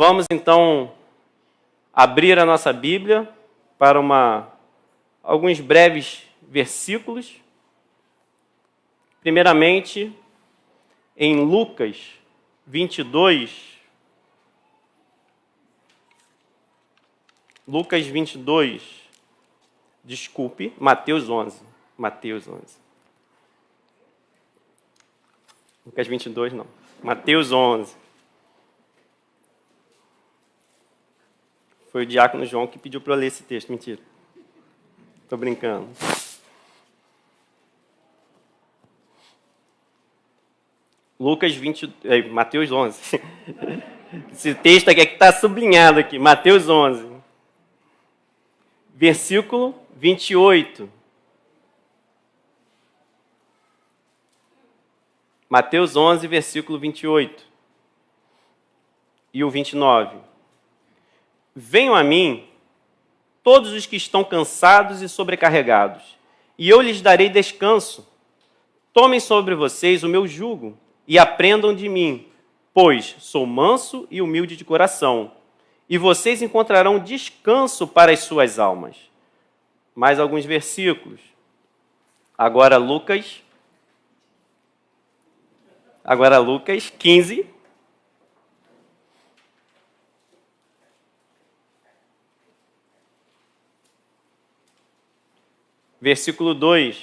Vamos então abrir a nossa Bíblia para alguns breves versículos. Primeiramente, em Lucas 22. Lucas 22. Desculpe, Mateus 11. Mateus 11. Lucas 22 não. Mateus 11. Foi o diácono João que pediu para eu ler esse texto. Mentira. Estou brincando. Mateus 11. Esse texto aqui é que está sublinhado aqui. Mateus 11. Versículo 28. Mateus 11, versículo 28. E o 29. Venham a mim, todos os que estão cansados e sobrecarregados, e eu lhes darei descanso. Tomem sobre vocês o meu jugo e aprendam de mim, pois sou manso e humilde de coração, e vocês encontrarão descanso para as suas almas. Mais alguns versículos. Agora Lucas 15. Versículo 2.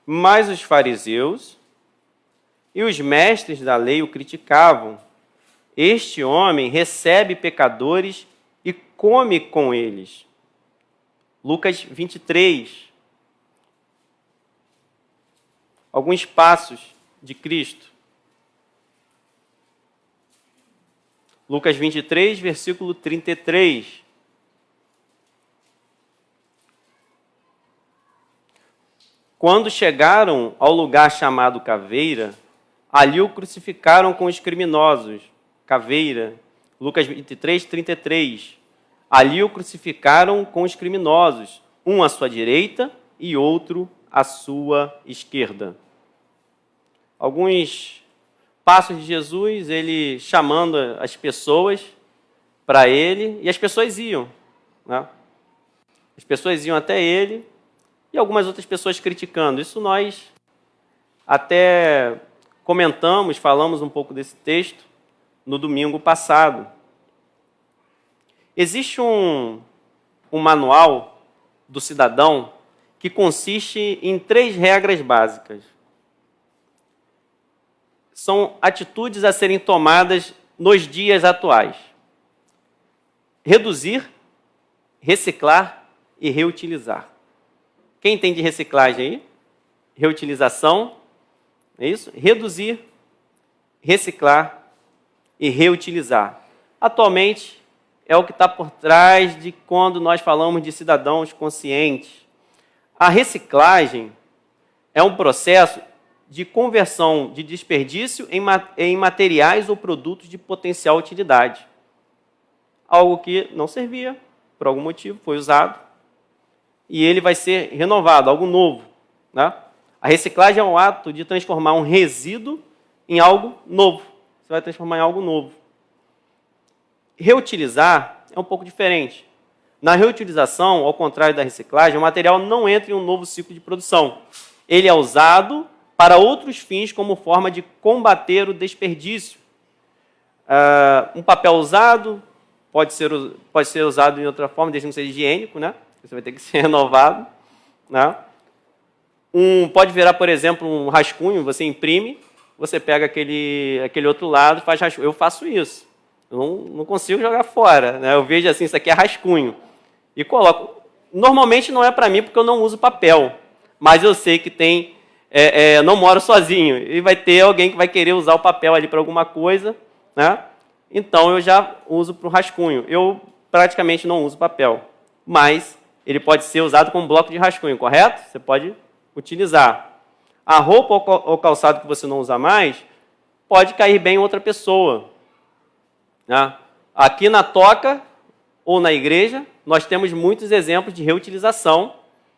Mas os fariseus e os mestres da lei o criticavam. Este homem recebe pecadores e come com eles. Lucas 23. Alguns passos de Cristo. Lucas 23, versículo 33. Quando chegaram ao lugar chamado Caveira, ali o crucificaram com os criminosos. Caveira, Lucas 23, 33. Ali o crucificaram com os criminosos, um à sua direita e outro à sua esquerda. Alguns passos de Jesus, ele chamando as pessoas para ele, e as pessoas iam, né? As pessoas iam até ele, e algumas outras pessoas criticando. Isso nós até comentamos, falamos um pouco desse texto no domingo passado. Existe um manual do cidadão que consiste em 3 regras básicas. São atitudes a serem tomadas nos dias atuais. Reduzir, reciclar e reutilizar. Quem entende reciclagem aí? Reutilização, é isso? Reduzir, reciclar e reutilizar. Atualmente, é o que está por trás de quando nós falamos de cidadãos conscientes. A reciclagem é um processo de conversão de desperdício em materiais ou produtos de potencial utilidade. Algo que não servia, por algum motivo, foi usado, e ele vai ser renovado, algo novo, né? A reciclagem é um ato de transformar um resíduo em algo novo. Você vai transformar em algo novo. Reutilizar é um pouco diferente. Na reutilização, ao contrário da reciclagem, o material não entra em um novo ciclo de produção. Ele é usado para outros fins, como forma de combater o desperdício. Um papel usado pode ser usado em outra forma, desde que não seja higiênico, né? Você vai ter que ser renovado, né? Pode virar, por exemplo, um rascunho, você imprime, você pega aquele outro lado e faz rascunho. Eu faço isso. Eu não consigo jogar fora, né? Eu vejo assim, isso aqui é rascunho. E coloco. Normalmente não é para mim, porque eu não uso papel. Mas eu sei que tem... eu não moro sozinho. E vai ter alguém que vai querer usar o papel ali para alguma coisa, né? Então eu já uso para o rascunho. Eu praticamente não uso papel. Mas ele pode ser usado como bloco de rascunho, correto? Você pode utilizar. A roupa ou calçado que você não usa mais pode cair bem em outra pessoa, né? Aqui na toca, ou na igreja, nós temos muitos exemplos de reutilização,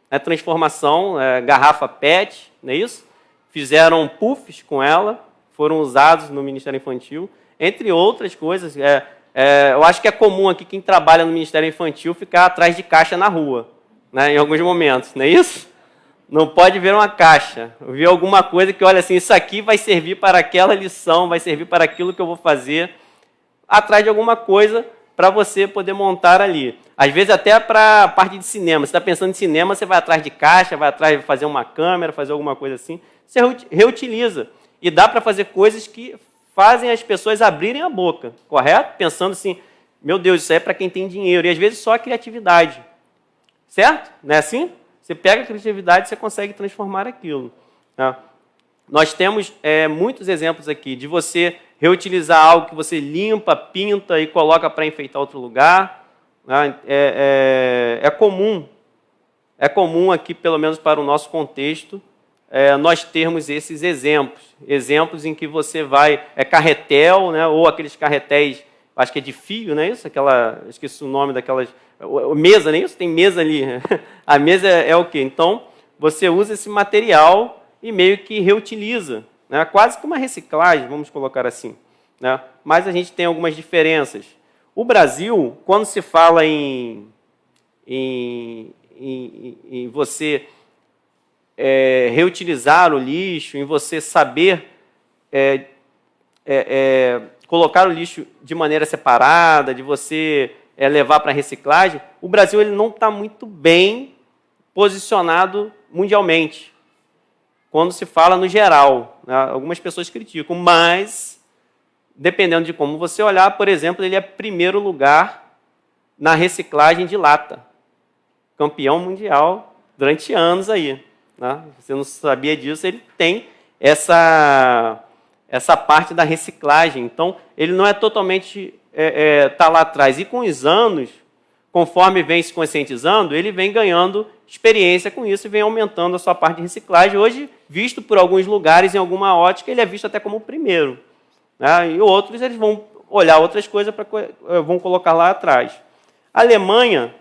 né, transformação, garrafa PET, não é isso? Fizeram puffs com ela, foram usados no Ministério Infantil, entre outras coisas. Eu acho que é comum aqui quem trabalha no Ministério Infantil ficar atrás de caixa na rua, né, em alguns momentos, não é isso? Não pode ver uma caixa, ver alguma coisa que, olha assim, isso aqui vai servir para aquela lição, vai servir para aquilo que eu vou fazer, atrás de alguma coisa para você poder montar ali. Às vezes até para a parte de cinema. Você está pensando em cinema, você vai atrás de caixa, vai atrás de fazer uma câmera, fazer alguma coisa assim. Você reutiliza. E dá para fazer coisas que fazem as pessoas abrirem a boca, correto? Pensando assim, meu Deus, isso aí é para quem tem dinheiro. E às vezes só a criatividade. Certo? Não é assim? Você pega a criatividade e você consegue transformar aquilo. Tá? Nós temos muitos exemplos aqui de você reutilizar algo que você limpa, pinta e coloca para enfeitar outro lugar. Né? É comum aqui, pelo menos para o nosso contexto, nós termos esses exemplos. Exemplos em que você vai... carretel, né? Ou aqueles carretéis, acho que é de fio, não é isso? Esqueci o nome daquelas... Mesa, não é isso? Tem mesa ali. A mesa é o quê? Então, você usa esse material e meio que reutiliza. Né? Quase que uma reciclagem, vamos colocar assim. Né? Mas a gente tem algumas diferenças. O Brasil, quando se fala em você reutilizar o lixo, em você saber colocar o lixo de maneira separada, de você levar para a reciclagem, o Brasil ele não está muito bem posicionado mundialmente, quando se fala no geral. Né? Algumas pessoas criticam, mas, dependendo de como você olhar, por exemplo, ele é primeiro lugar na reciclagem de lata. Campeão mundial durante anos aí. Né? Você não sabia disso, ele tem essa parte da reciclagem. Então, ele não é totalmente... está lá atrás. E com os anos, conforme vem se conscientizando, ele vem ganhando experiência com isso e vem aumentando a sua parte de reciclagem. Hoje, visto por alguns lugares, em alguma ótica, ele é visto até como o primeiro. Né? E outros, eles vão olhar outras coisas, vão colocar lá atrás. A Alemanha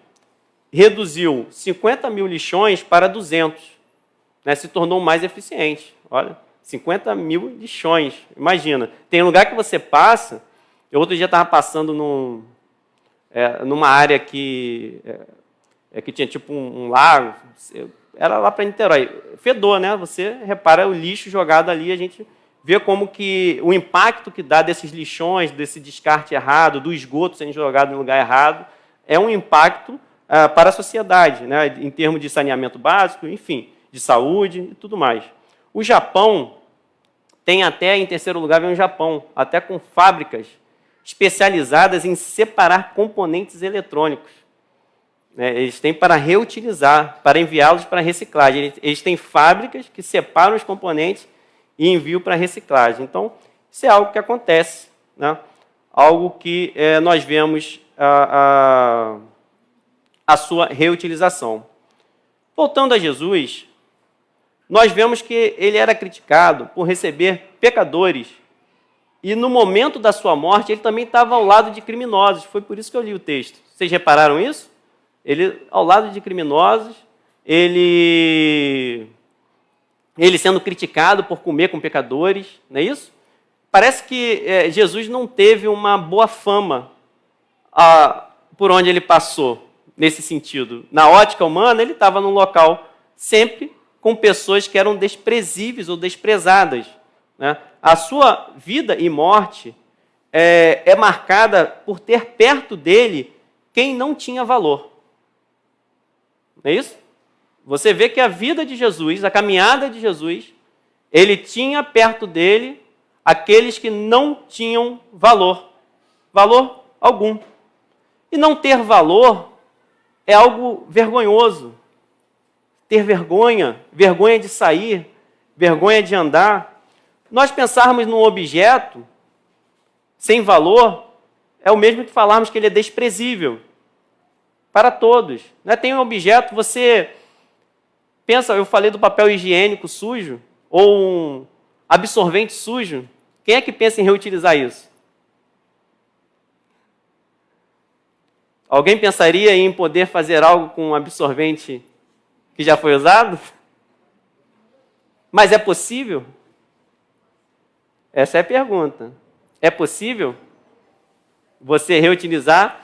reduziu 50 mil lixões para 200. Né? Se tornou mais eficiente. Olha, 50 mil lixões. Imagina, tem lugar que você passa... Eu outro dia estava passando numa área que tinha tipo um lago, era lá para Niterói. Fedor, né? Você repara o lixo jogado ali, a gente vê como que o impacto que dá desses lixões, desse descarte errado, do esgoto sendo jogado no lugar errado, é um impacto para a sociedade, né? Em termos de saneamento básico, enfim, de saúde e tudo mais. O Japão tem até, em terceiro lugar, vem o Japão, até com fábricas especializadas em separar componentes eletrônicos. Eles têm para reutilizar, para enviá-los para reciclagem. Eles têm fábricas que separam os componentes e enviam para reciclagem. Então, isso é algo que acontece. Né? Algo que nós vemos a sua reutilização. Voltando a Jesus, nós vemos que ele era criticado por receber pecadores. E no momento da sua morte, ele também estava ao lado de criminosos. Foi por isso que eu li o texto. Vocês repararam isso? Ele, ao lado de criminosos, ele sendo criticado por comer com pecadores, não é isso? Parece que Jesus não teve uma boa fama por onde ele passou, nesse sentido. Na ótica humana, ele estava num local sempre com pessoas que eram desprezíveis ou desprezadas. Né? A sua vida e morte é marcada por ter perto dele quem não tinha valor. Não é isso? Você vê que a vida de Jesus, a caminhada de Jesus, ele tinha perto dele aqueles que não tinham valor. Valor algum. E não ter valor é algo vergonhoso. Ter vergonha, vergonha de sair, vergonha de andar. Nós pensarmos num objeto sem valor é o mesmo que falarmos que ele é desprezível para todos. Né? Tem um objeto, você pensa, eu falei do papel higiênico sujo ou um absorvente sujo. Quem é que pensa em reutilizar isso? Alguém pensaria em poder fazer algo com um absorvente que já foi usado? Mas é possível? Essa é a pergunta. É possível você reutilizar?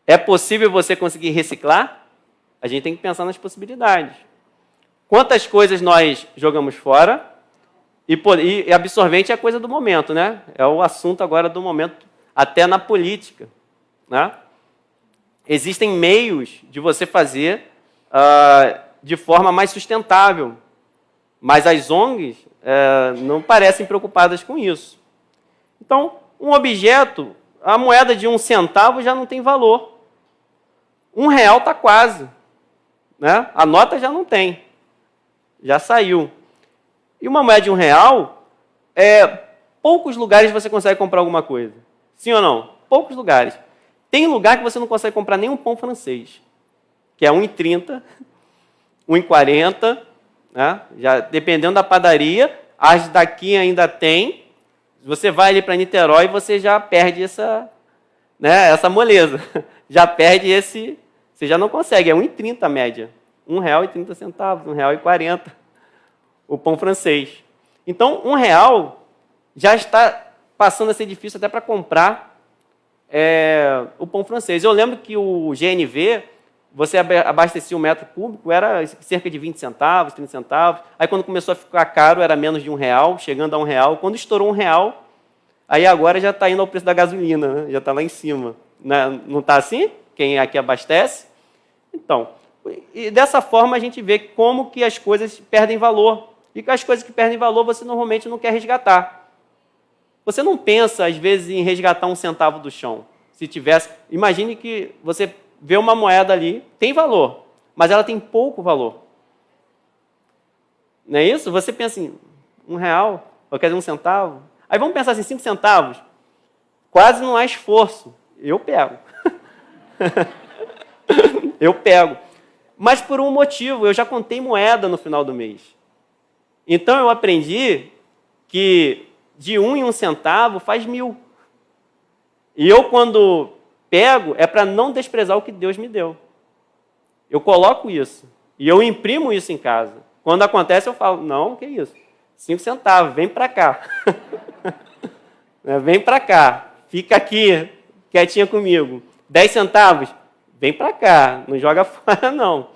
É possível você conseguir reciclar? A gente tem que pensar nas possibilidades. Quantas coisas nós jogamos fora? E absorvente é a coisa do momento, né? É o assunto agora do momento, até na política, né? Existem meios de você fazer de forma mais sustentável, mas as ONGs não parecem preocupadas com isso. Então, um objeto, a moeda de 1 centavo já não tem valor. R$1 está quase, né? A nota já não tem, já saiu. E uma moeda de R$1, poucos lugares você consegue comprar alguma coisa. Sim ou não? Poucos lugares. Tem lugar que você não consegue comprar nem um pão francês, que é R$1,30, R$1,40, né? Já, dependendo da padaria, as daqui ainda tem. Você vai ali para Niterói, você já perde essa moleza. Já perde esse... Você já não consegue, é R$1,30 a média. R$1,30, R$1,40 o pão francês. Então, R$1 já está passando a ser difícil até para comprar o pão francês. Eu lembro que o GNV, você abastecia um metro cúbico, era cerca de 20 centavos, 30 centavos. Aí, quando começou a ficar caro, era menos de R$1, chegando a R$1. Quando estourou R$1, aí agora já está indo ao preço da gasolina, né? Já está lá em cima. Não está assim? Quem aqui abastece? Então, e dessa forma a gente vê como que as coisas perdem valor. E que as coisas que perdem valor você normalmente não quer resgatar. Você não pensa, às vezes, em resgatar 1 centavo do chão. Se tivesse... Imagine que você vê uma moeda ali, tem valor, mas ela tem pouco valor. Não é isso? Você pensa em R$1, ou quer dizer 1 centavo. Aí vamos pensar assim, 5 centavos. Quase não há esforço. Eu pego. Eu pego. Mas por um motivo, eu já contei moeda no final do mês. Então eu aprendi que de 1 em 1 centavo faz 1.000. E eu, quando pego, é para não desprezar o que Deus me deu. Eu coloco isso. E eu imprimo isso em casa. Quando acontece, eu falo, não, que isso? 5 centavos, vem para cá. Vem para cá. Fica aqui, quietinha comigo. 10 centavos, vem para cá. Não joga fora, não.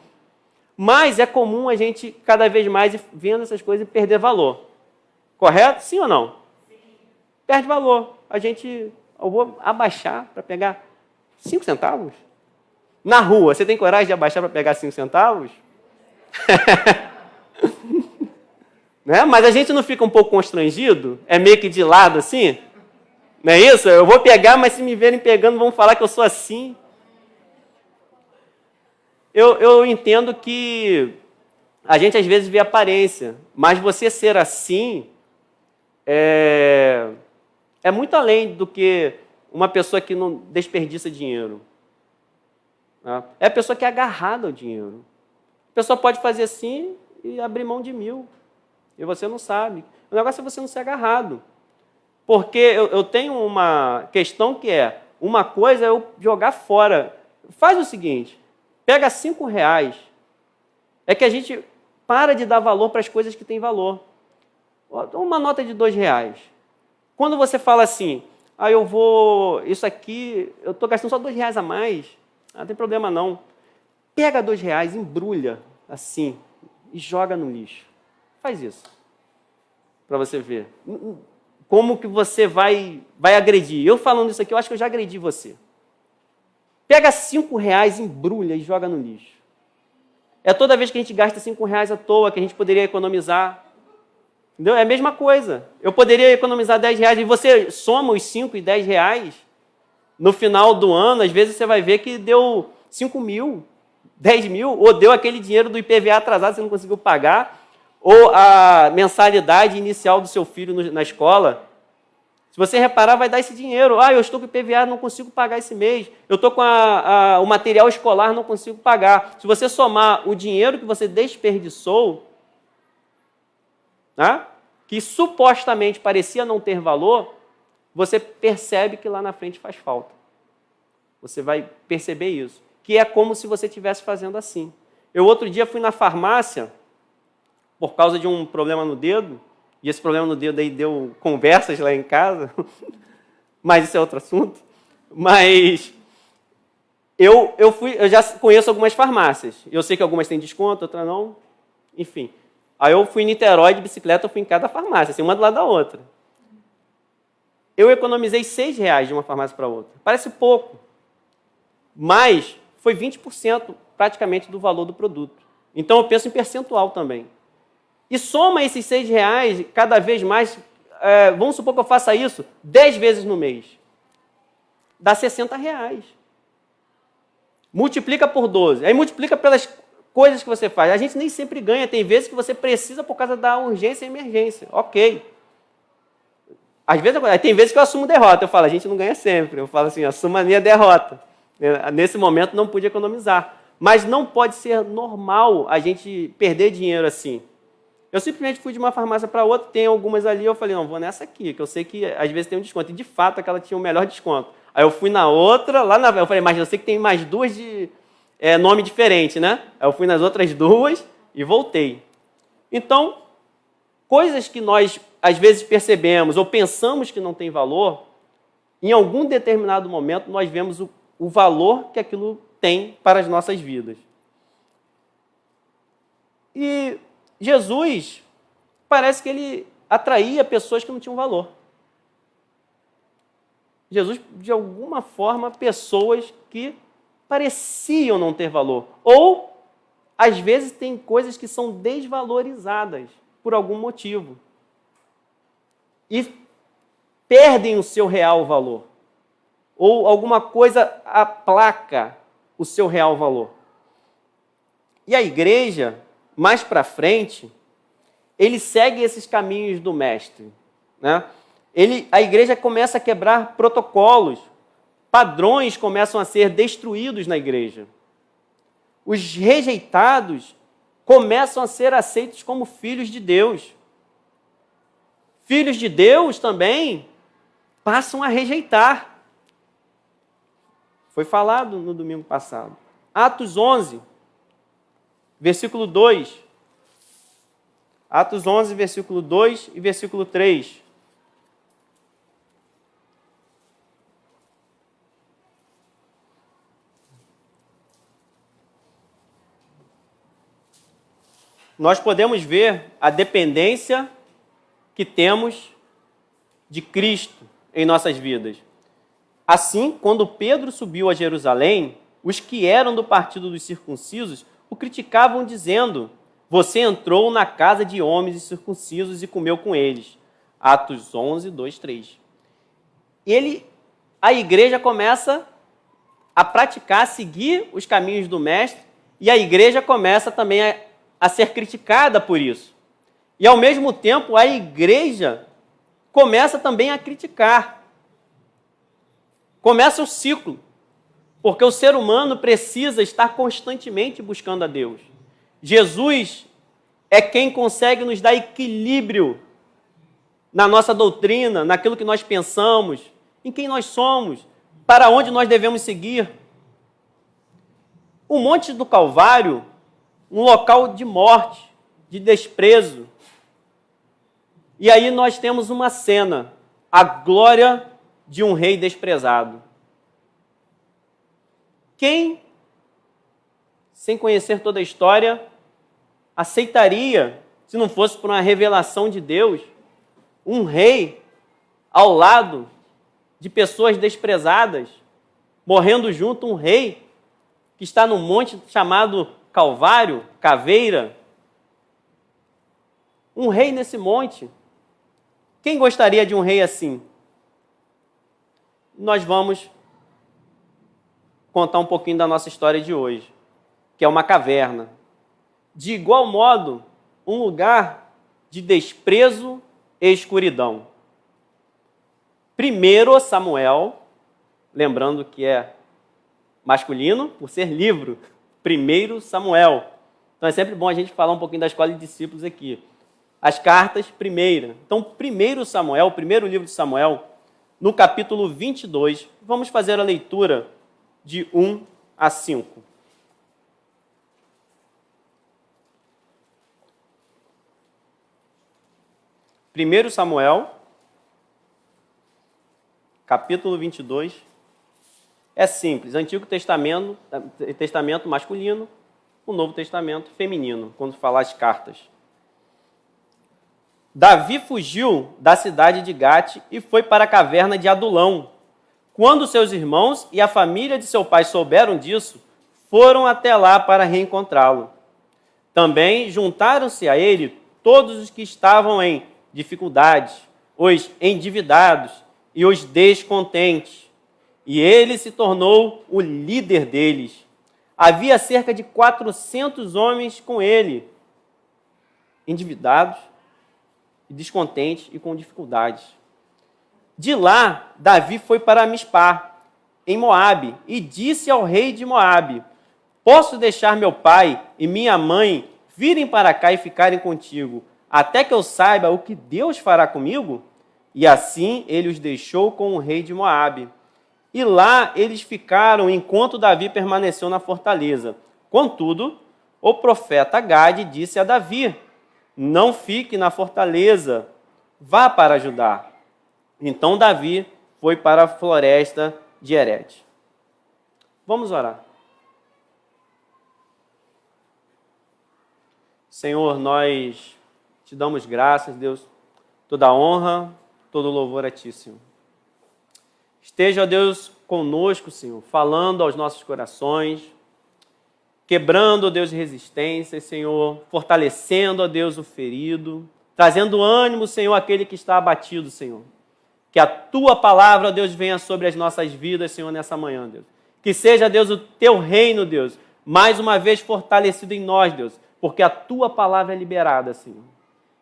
Mas é comum a gente, cada vez mais, vendo essas coisas e perder valor. Correto? Sim ou não? Sim. Perde valor. Eu vou abaixar para pegar 5 centavos? Na rua, você tem coragem de abaixar para pegar 5 centavos? Né? Mas a gente não fica um pouco constrangido? É meio que de lado assim? Não é isso? Eu vou pegar, mas se me verem pegando, vão falar que eu sou assim. Eu entendo que a gente às vezes vê aparência, mas você ser assim é muito além do que uma pessoa que não desperdiça dinheiro. É a pessoa que é agarrada ao dinheiro. A pessoa pode fazer assim e abrir mão de 1.000. E você não sabe. O negócio é você não ser agarrado. Porque eu tenho uma questão que é, uma coisa é eu jogar fora. Faz o seguinte, pega R$5. É que a gente para de dar valor para as coisas que têm valor. Uma nota de R$2. Quando você fala assim, isso aqui, eu estou gastando só R$2 a mais, não tem problema não. Pega R$2, embrulha assim e joga no lixo. Faz isso, para você ver. Como que você vai agredir. Eu falando isso aqui, eu acho que eu já agredi você. Pega R$5, embrulha e joga no lixo. É toda vez que a gente gasta R$5 à toa que a gente poderia economizar. Entendeu? É a mesma coisa. Eu poderia economizar R$10 e você soma os 5 e R$10, no final do ano, às vezes você vai ver que deu 5.000, 10.000, ou deu aquele dinheiro do IPVA atrasado que você não conseguiu pagar, ou a mensalidade inicial do seu filho na escola. Se você reparar, vai dar esse dinheiro. Eu estou com o IPVA, não consigo pagar esse mês. Eu estou com o material escolar, não consigo pagar. Se você somar o dinheiro que você desperdiçou, né, que supostamente parecia não ter valor, você percebe que lá na frente faz falta. Você vai perceber isso. Que é como se você estivesse fazendo assim. Eu outro dia fui na farmácia por causa de um problema no dedo, e esse problema no dedo aí deu conversas lá em casa, mas isso é outro assunto. Mas eu já conheço algumas farmácias. Eu sei que algumas têm desconto, outras não. Enfim. Aí eu fui em Niterói de bicicleta, eu fui em cada farmácia, assim, uma do lado da outra. Eu economizei R$6 de uma farmácia para outra. Parece pouco, mas foi 20% praticamente do valor do produto. Então eu penso em percentual também. E soma esses R$6 cada vez mais, vamos supor que eu faça isso 10 vezes no mês. Dá R$60. Multiplica por 12. Aí multiplica pelas coisas que você faz. A gente nem sempre ganha. Tem vezes que você precisa por causa da urgência e emergência. Ok. Às vezes, tem vezes que eu assumo derrota. Eu falo, a gente não ganha sempre. Eu falo assim, assuma a minha derrota. Nesse momento não pude economizar. Mas não pode ser normal a gente perder dinheiro assim. Eu simplesmente fui de uma farmácia para outra, tem algumas ali, eu falei, não, vou nessa aqui, que eu sei que às vezes tem um desconto. E de fato aquela tinha o melhor desconto. Aí eu fui na outra, eu falei, mas eu sei que tem mais duas de nome diferente, né? Aí eu fui nas outras duas e voltei. Então, coisas que nós às vezes percebemos ou pensamos que não tem valor, em algum determinado momento nós vemos o valor que aquilo tem para as nossas vidas. E Jesus, parece que ele atraía pessoas que não tinham valor. Jesus, de alguma forma, pessoas que pareciam não ter valor. Ou, às vezes, tem coisas que são desvalorizadas por algum motivo. E perdem o seu real valor. Ou alguma coisa aplaca o seu real valor. E a igreja, mais para frente, ele segue esses caminhos do mestre, né? A igreja começa a quebrar protocolos, padrões começam a ser destruídos na igreja. Os rejeitados começam a ser aceitos como filhos de Deus. Filhos de Deus também passam a rejeitar. Foi falado no domingo passado. Atos 11, versículo 2. Atos 11, versículo 2 e versículo 3. Nós podemos ver a dependência que temos de Cristo em nossas vidas. Assim, quando Pedro subiu a Jerusalém, os que eram do partido dos circuncisos o criticavam dizendo: você entrou na casa de homens incircuncisos e comeu com eles. Atos 11, 2, 3. A igreja começa a praticar, a seguir os caminhos do mestre, e a igreja começa também a ser criticada por isso. E, ao mesmo tempo, a igreja começa também a criticar. Começa o ciclo, porque o ser humano precisa estar constantemente buscando a Deus. Jesus é quem consegue nos dar equilíbrio na nossa doutrina, naquilo que nós pensamos, em quem nós somos, para onde nós devemos seguir. O Monte do Calvário, um local de morte, de desprezo. E aí nós temos uma cena, a glória de um rei desprezado. Quem, sem conhecer toda a história, aceitaria, se não fosse por uma revelação de Deus, um rei ao lado de pessoas desprezadas, morrendo junto, um rei que está num monte chamado Calvário, Caveira, um rei nesse monte. Quem gostaria de um rei assim? Nós vamos contar um pouquinho da nossa história de hoje, que é uma caverna. De igual modo, um lugar de desprezo e escuridão. 1 Samuel, lembrando que é masculino, por ser livro, 1 Samuel. Então é sempre bom a gente falar um pouquinho da escola de discípulos aqui. As cartas, primeira. Então, 1 Samuel, o primeiro livro de Samuel, no capítulo 22, vamos fazer a leitura de 1 a 5. Primeiro Samuel, capítulo 22. É simples, Antigo Testamento masculino, o Novo Testamento feminino, quando falar as cartas. Davi fugiu da cidade de Gate e foi para a caverna de Adulão. Quando seus irmãos e a família de seu pai souberam disso, foram até lá para reencontrá-lo. Também juntaram-se a ele todos os que estavam em dificuldades, os endividados e os descontentes. E ele se tornou o líder deles. Havia cerca de 400 homens com ele, endividados, descontentes e com dificuldades. De lá, Davi foi para Mispá, em Moabe, e disse ao rei de Moabe: posso deixar meu pai e minha mãe virem para cá e ficarem contigo, até que eu saiba o que Deus fará comigo? E assim ele os deixou com o rei de Moabe. E lá eles ficaram enquanto Davi permaneceu na fortaleza. Contudo, o profeta Gade disse a Davi: não fique na fortaleza, vá para Judá. Então Davi foi para a floresta de Herede. Vamos orar. Senhor, nós te damos graças, Deus, toda honra, todo louvor a Ti, Senhor. Esteja, Deus, conosco, Senhor, falando aos nossos corações, quebrando, ó Deus, resistências, Senhor, fortalecendo, ó Deus, o ferido, trazendo ânimo, Senhor, àquele que está abatido, Senhor. Que a Tua palavra, ó Deus, venha sobre as nossas vidas, Senhor, nessa manhã, Deus. Que seja, Deus, o Teu reino, Deus, mais uma vez fortalecido em nós, Deus, porque a Tua palavra é liberada, Senhor.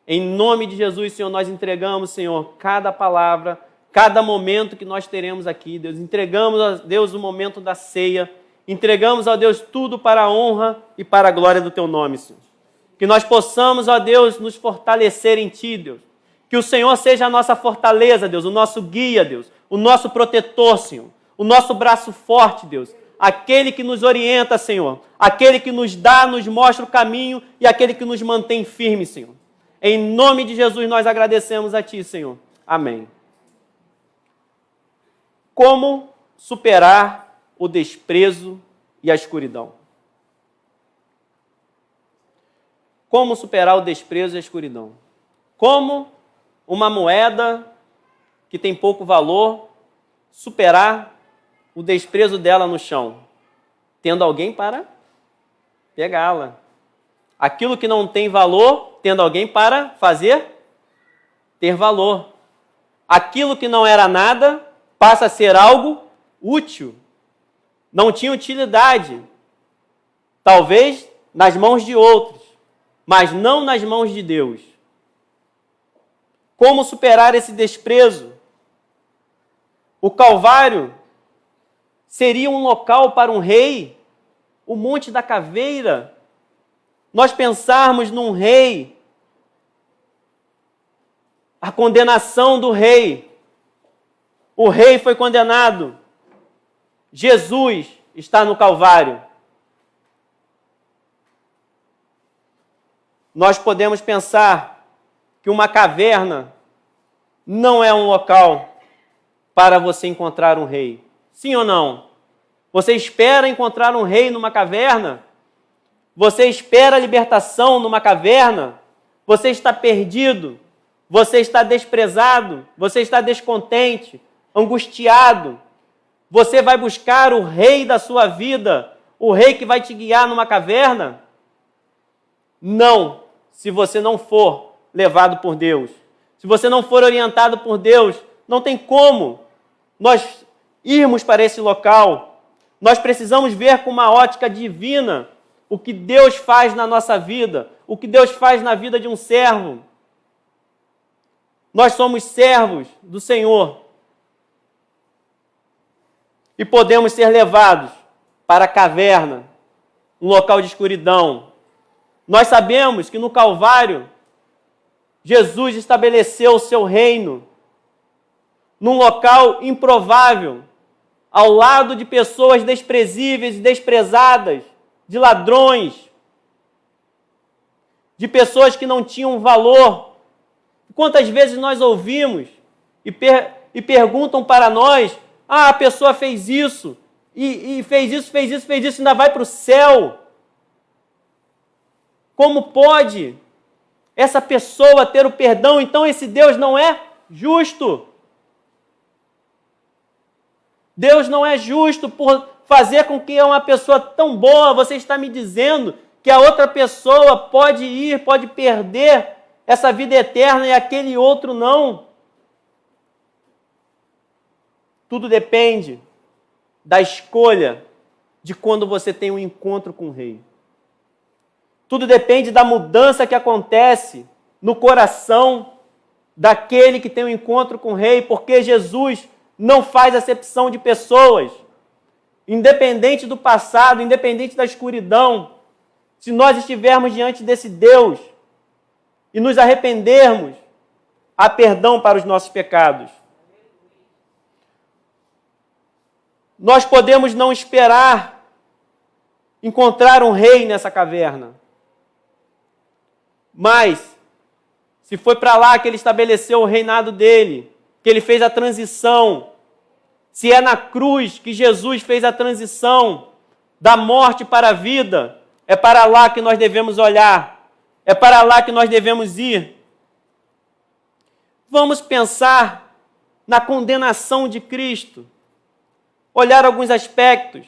Em nome de Jesus, Senhor, nós entregamos, Senhor, cada palavra, cada momento que nós teremos aqui, Deus. Entregamos a Deus o momento da ceia. Entregamos, ó Deus, tudo para a honra e para a glória do Teu nome, Senhor. Que nós possamos, ó Deus, nos fortalecer em Ti, Deus. Que o Senhor seja a nossa fortaleza, Deus, o nosso guia, Deus, o nosso protetor, Senhor. O nosso braço forte, Deus. Aquele que nos orienta, Senhor. Aquele que nos dá, nos mostra o caminho e aquele que nos mantém firmes, Senhor. Em nome de Jesus nós agradecemos a Ti, Senhor. Amém. Como superar o desprezo e a escuridão? Como superar o desprezo e a escuridão? Como uma moeda que tem pouco valor superar o desprezo dela no chão? Tendo alguém para pegá-la. Aquilo que não tem valor, tendo alguém para fazer ter valor. Aquilo que não era nada passa a ser algo útil. Não tinha utilidade. Talvez nas mãos de outros, mas não nas mãos de Deus. Como superar esse desprezo? O Calvário seria um local para um rei, o Monte da Caveira. Nós pensarmos num rei, a condenação do rei. O rei foi condenado. Jesus está no Calvário. Nós podemos pensar que uma caverna não é um local para você encontrar um rei. Sim ou não? Você espera encontrar um rei numa caverna? Você espera a libertação numa caverna? Você está perdido? Você está desprezado? Você está descontente? Angustiado? Você vai buscar o rei da sua vida? O rei que vai te guiar numa caverna? Não, se você não for levado por Deus. Se você não for orientado por Deus, não tem como nós irmos para esse local. Nós precisamos ver com uma ótica divina o que Deus faz na nossa vida, o que Deus faz na vida de um servo. Nós somos servos do Senhor e podemos ser levados para a caverna, um local de escuridão. Nós sabemos que no Calvário, Jesus estabeleceu o seu reino num local improvável, ao lado de pessoas desprezíveis e desprezadas, de ladrões, de pessoas que não tinham valor. Quantas vezes nós ouvimos e perguntam para nós, a pessoa fez isso, e fez isso, ainda vai para o céu. Como pode essa pessoa ter o perdão? Então esse Deus não é justo. Deus não é justo por fazer com que uma pessoa tão boa, você está me dizendo que a outra pessoa pode perder essa vida eterna e aquele outro não. Tudo depende da escolha de quando você tem um encontro com o Rei. Tudo depende da mudança que acontece no coração daquele que tem um encontro com o Rei, porque Jesus não faz acepção de pessoas. Independente do passado, independente da escuridão, se nós estivermos diante desse Deus e nos arrependermos, há perdão para os nossos pecados. Nós podemos não esperar encontrar um rei nessa caverna. Mas, se foi para lá que ele estabeleceu o reinado dele, que ele fez a transição, se é na cruz que Jesus fez a transição da morte para a vida, é para lá que nós devemos olhar, é para lá que nós devemos ir. Vamos pensar na condenação de Cristo, olhar alguns aspectos,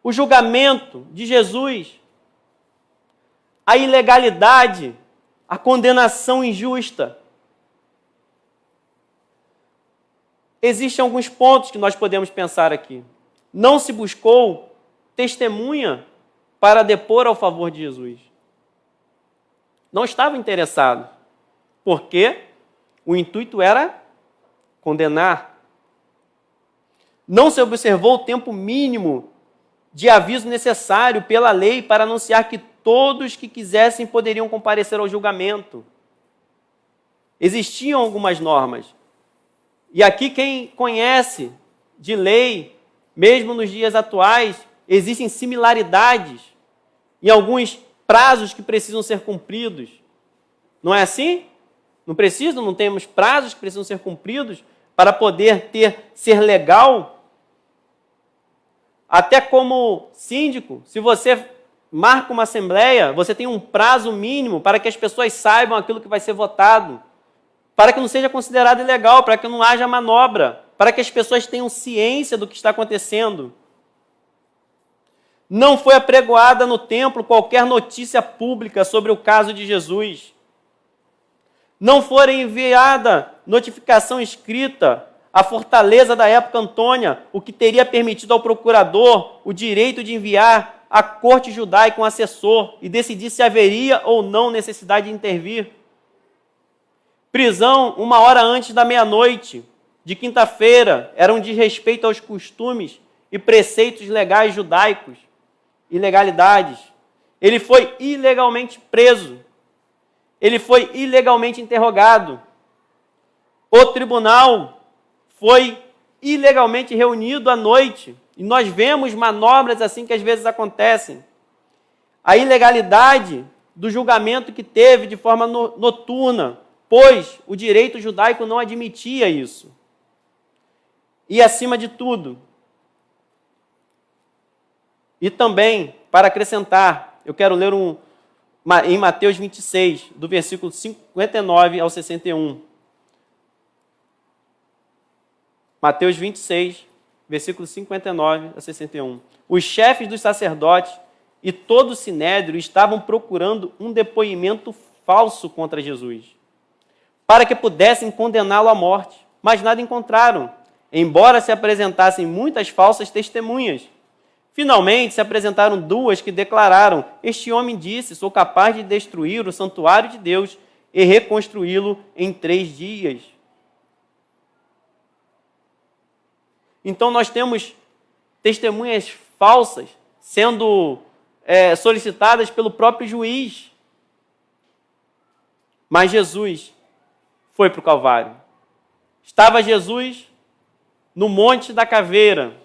o julgamento de Jesus, a ilegalidade, a condenação injusta. Existem alguns pontos que nós podemos pensar aqui. Não se buscou testemunha para depor ao favor de Jesus. Não estava interessado, porque o intuito era condenar. Não se observou o tempo mínimo de aviso necessário pela lei para anunciar que todos que quisessem poderiam comparecer ao julgamento. Existiam algumas normas. E aqui quem conhece de lei, mesmo nos dias atuais, existem similaridades em alguns prazos que precisam ser cumpridos. Não é assim? Não temos prazos que precisam ser cumpridos para poder ser legal? Até como síndico, se você marca uma assembleia, você tem um prazo mínimo para que as pessoas saibam aquilo que vai ser votado, para que não seja considerado ilegal, para que não haja manobra, para que as pessoas tenham ciência do que está acontecendo. Não foi apregoada no templo qualquer notícia pública sobre o caso de Jesus. Não foi enviada notificação escrita à fortaleza da época Antônia, o que teria permitido ao procurador o direito de enviar à corte judaica um assessor e decidir se haveria ou não necessidade de intervir. Prisão 1 hora antes da meia-noite, de quinta-feira, era um desrespeito aos costumes e preceitos legais judaicos, ilegalidades. Ele foi ilegalmente preso. Ele foi ilegalmente interrogado. O tribunal foi ilegalmente reunido à noite. E nós vemos manobras assim que às vezes acontecem. A ilegalidade do julgamento que teve de forma noturna, pois o direito judaico não admitia isso. E acima de tudo, e também, para acrescentar, eu quero ler em Mateus 26, do versículo 59 ao 61. Mateus 26, versículo 59 a 61. Os chefes dos sacerdotes e todo o sinédrio estavam procurando um depoimento falso contra Jesus, para que pudessem condená-lo à morte, mas nada encontraram, embora se apresentassem muitas falsas testemunhas. Finalmente se apresentaram 2 que declararam: este homem disse, sou capaz de destruir o santuário de Deus e reconstruí-lo em 3 dias. Então nós temos testemunhas falsas sendo solicitadas pelo próprio juiz. Mas Jesus foi para o Calvário. Estava Jesus no Monte da Caveira,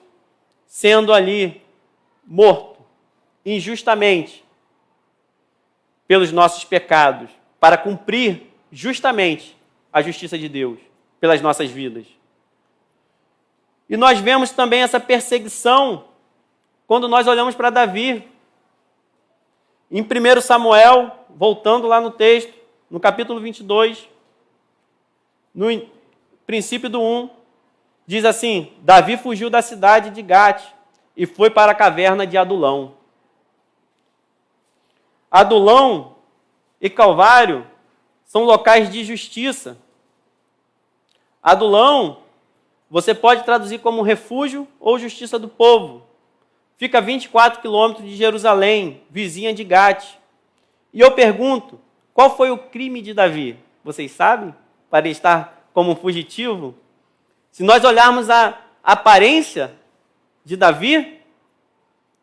sendo ali morto injustamente pelos nossos pecados, para cumprir justamente a justiça de Deus pelas nossas vidas. E nós vemos também essa perseguição quando nós olhamos para Davi. Em 1 Samuel, voltando lá no texto, no capítulo 22, no princípio do 1, diz assim: Davi fugiu da cidade de Gate e foi para a caverna de Adulão. Adulão e Calvário são locais de justiça. Adulão, você pode traduzir como refúgio ou justiça do povo. Fica a 24 quilômetros de Jerusalém, vizinha de Gate. E eu pergunto, qual foi o crime de Davi? Vocês sabem? Para ele estar como fugitivo? Se nós olharmos a aparência de Davi,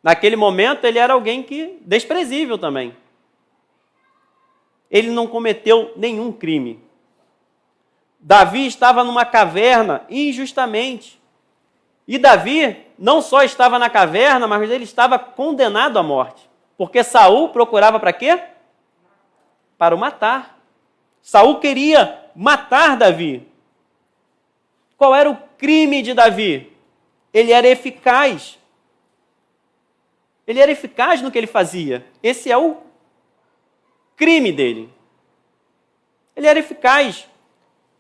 naquele momento ele era alguém desprezível também. Ele não cometeu nenhum crime. Davi estava numa caverna injustamente. E Davi não só estava na caverna, mas ele estava condenado à morte. Porque Saul procurava para quê? Para o matar. Saul queria matar Davi. Qual era o crime de Davi? Ele era eficaz. Ele era eficaz no que ele fazia. Esse é o crime dele. Ele era eficaz.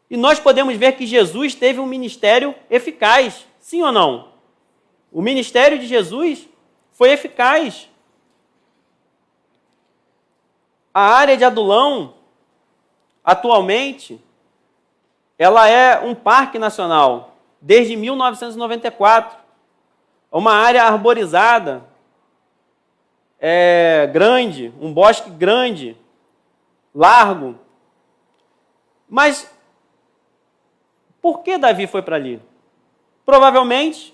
E nós podemos ver que Jesus teve um ministério eficaz. Sim ou não? O ministério de Jesus foi eficaz. A área de Adulão, atualmente, ela é um parque nacional, desde 1994. Uma área arborizada, grande, um bosque grande, largo. Mas por que Davi foi para ali? Provavelmente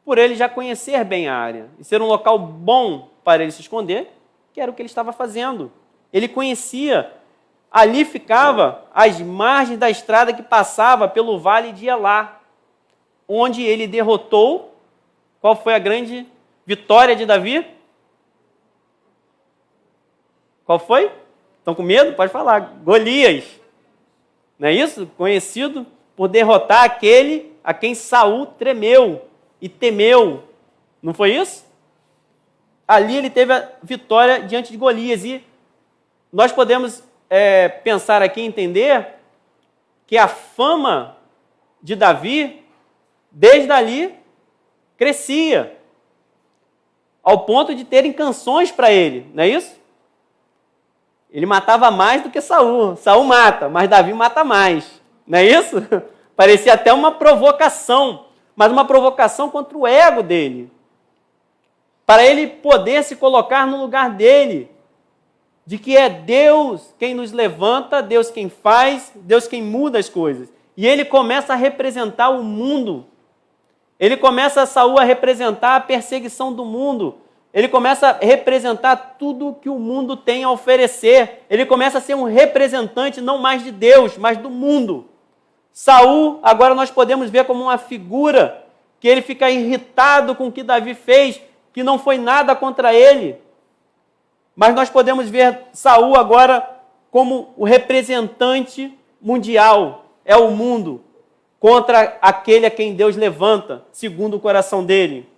por ele já conhecer bem a área e ser um local bom para ele se esconder, que era o que ele estava fazendo. Ele conhecia, ali ficava as margens da estrada que passava pelo vale de Elá, onde ele derrotou. Qual foi a grande vitória de Davi? Qual foi? Estão com medo? Pode falar. Golias. Não é isso? Conhecido por derrotar aquele a quem Saul tremeu e temeu. Não foi isso? Ali ele teve a vitória diante de Golias. E nós podemos pensar aqui e entender que a fama de Davi, desde ali, crescia, ao ponto de terem canções para ele. Não é isso? Ele matava mais do que Saul. Saul mata, mas Davi mata mais. Não é isso? Parecia até uma provocação, mas uma provocação contra o ego dele. Para ele poder se colocar no lugar dele, de que é Deus quem nos levanta, Deus quem faz, Deus quem muda as coisas. E ele começa a representar o mundo. Ele começa, Saul, a representar a perseguição do mundo. Ele começa a representar tudo que o mundo tem a oferecer. Ele começa a ser um representante não mais de Deus, mas do mundo. Saul, agora nós podemos ver como uma figura que ele fica irritado com o que Davi fez, que não foi nada contra ele. Mas nós podemos ver Saul agora como o representante mundial, é o mundo, contra aquele a quem Deus levanta, segundo o coração dele.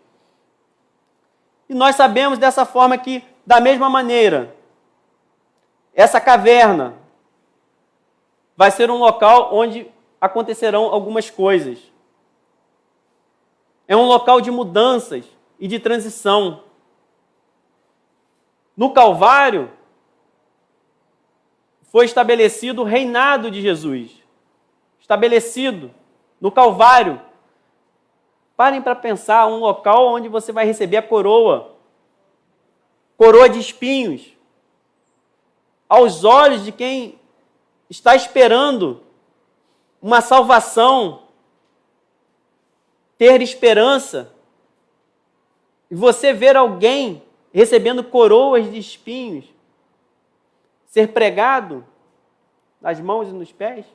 E nós sabemos dessa forma que, da mesma maneira, essa caverna vai ser um local onde acontecerão algumas coisas. É um local de mudanças e de transição. No Calvário, foi estabelecido o reinado de Jesus. Estabelecido no Calvário. Parem para pensar, um local onde você vai receber a coroa. Coroa de espinhos. Aos olhos de quem está esperando uma salvação, ter esperança. E você ver alguém recebendo coroas de espinhos, ser pregado nas mãos e nos pés.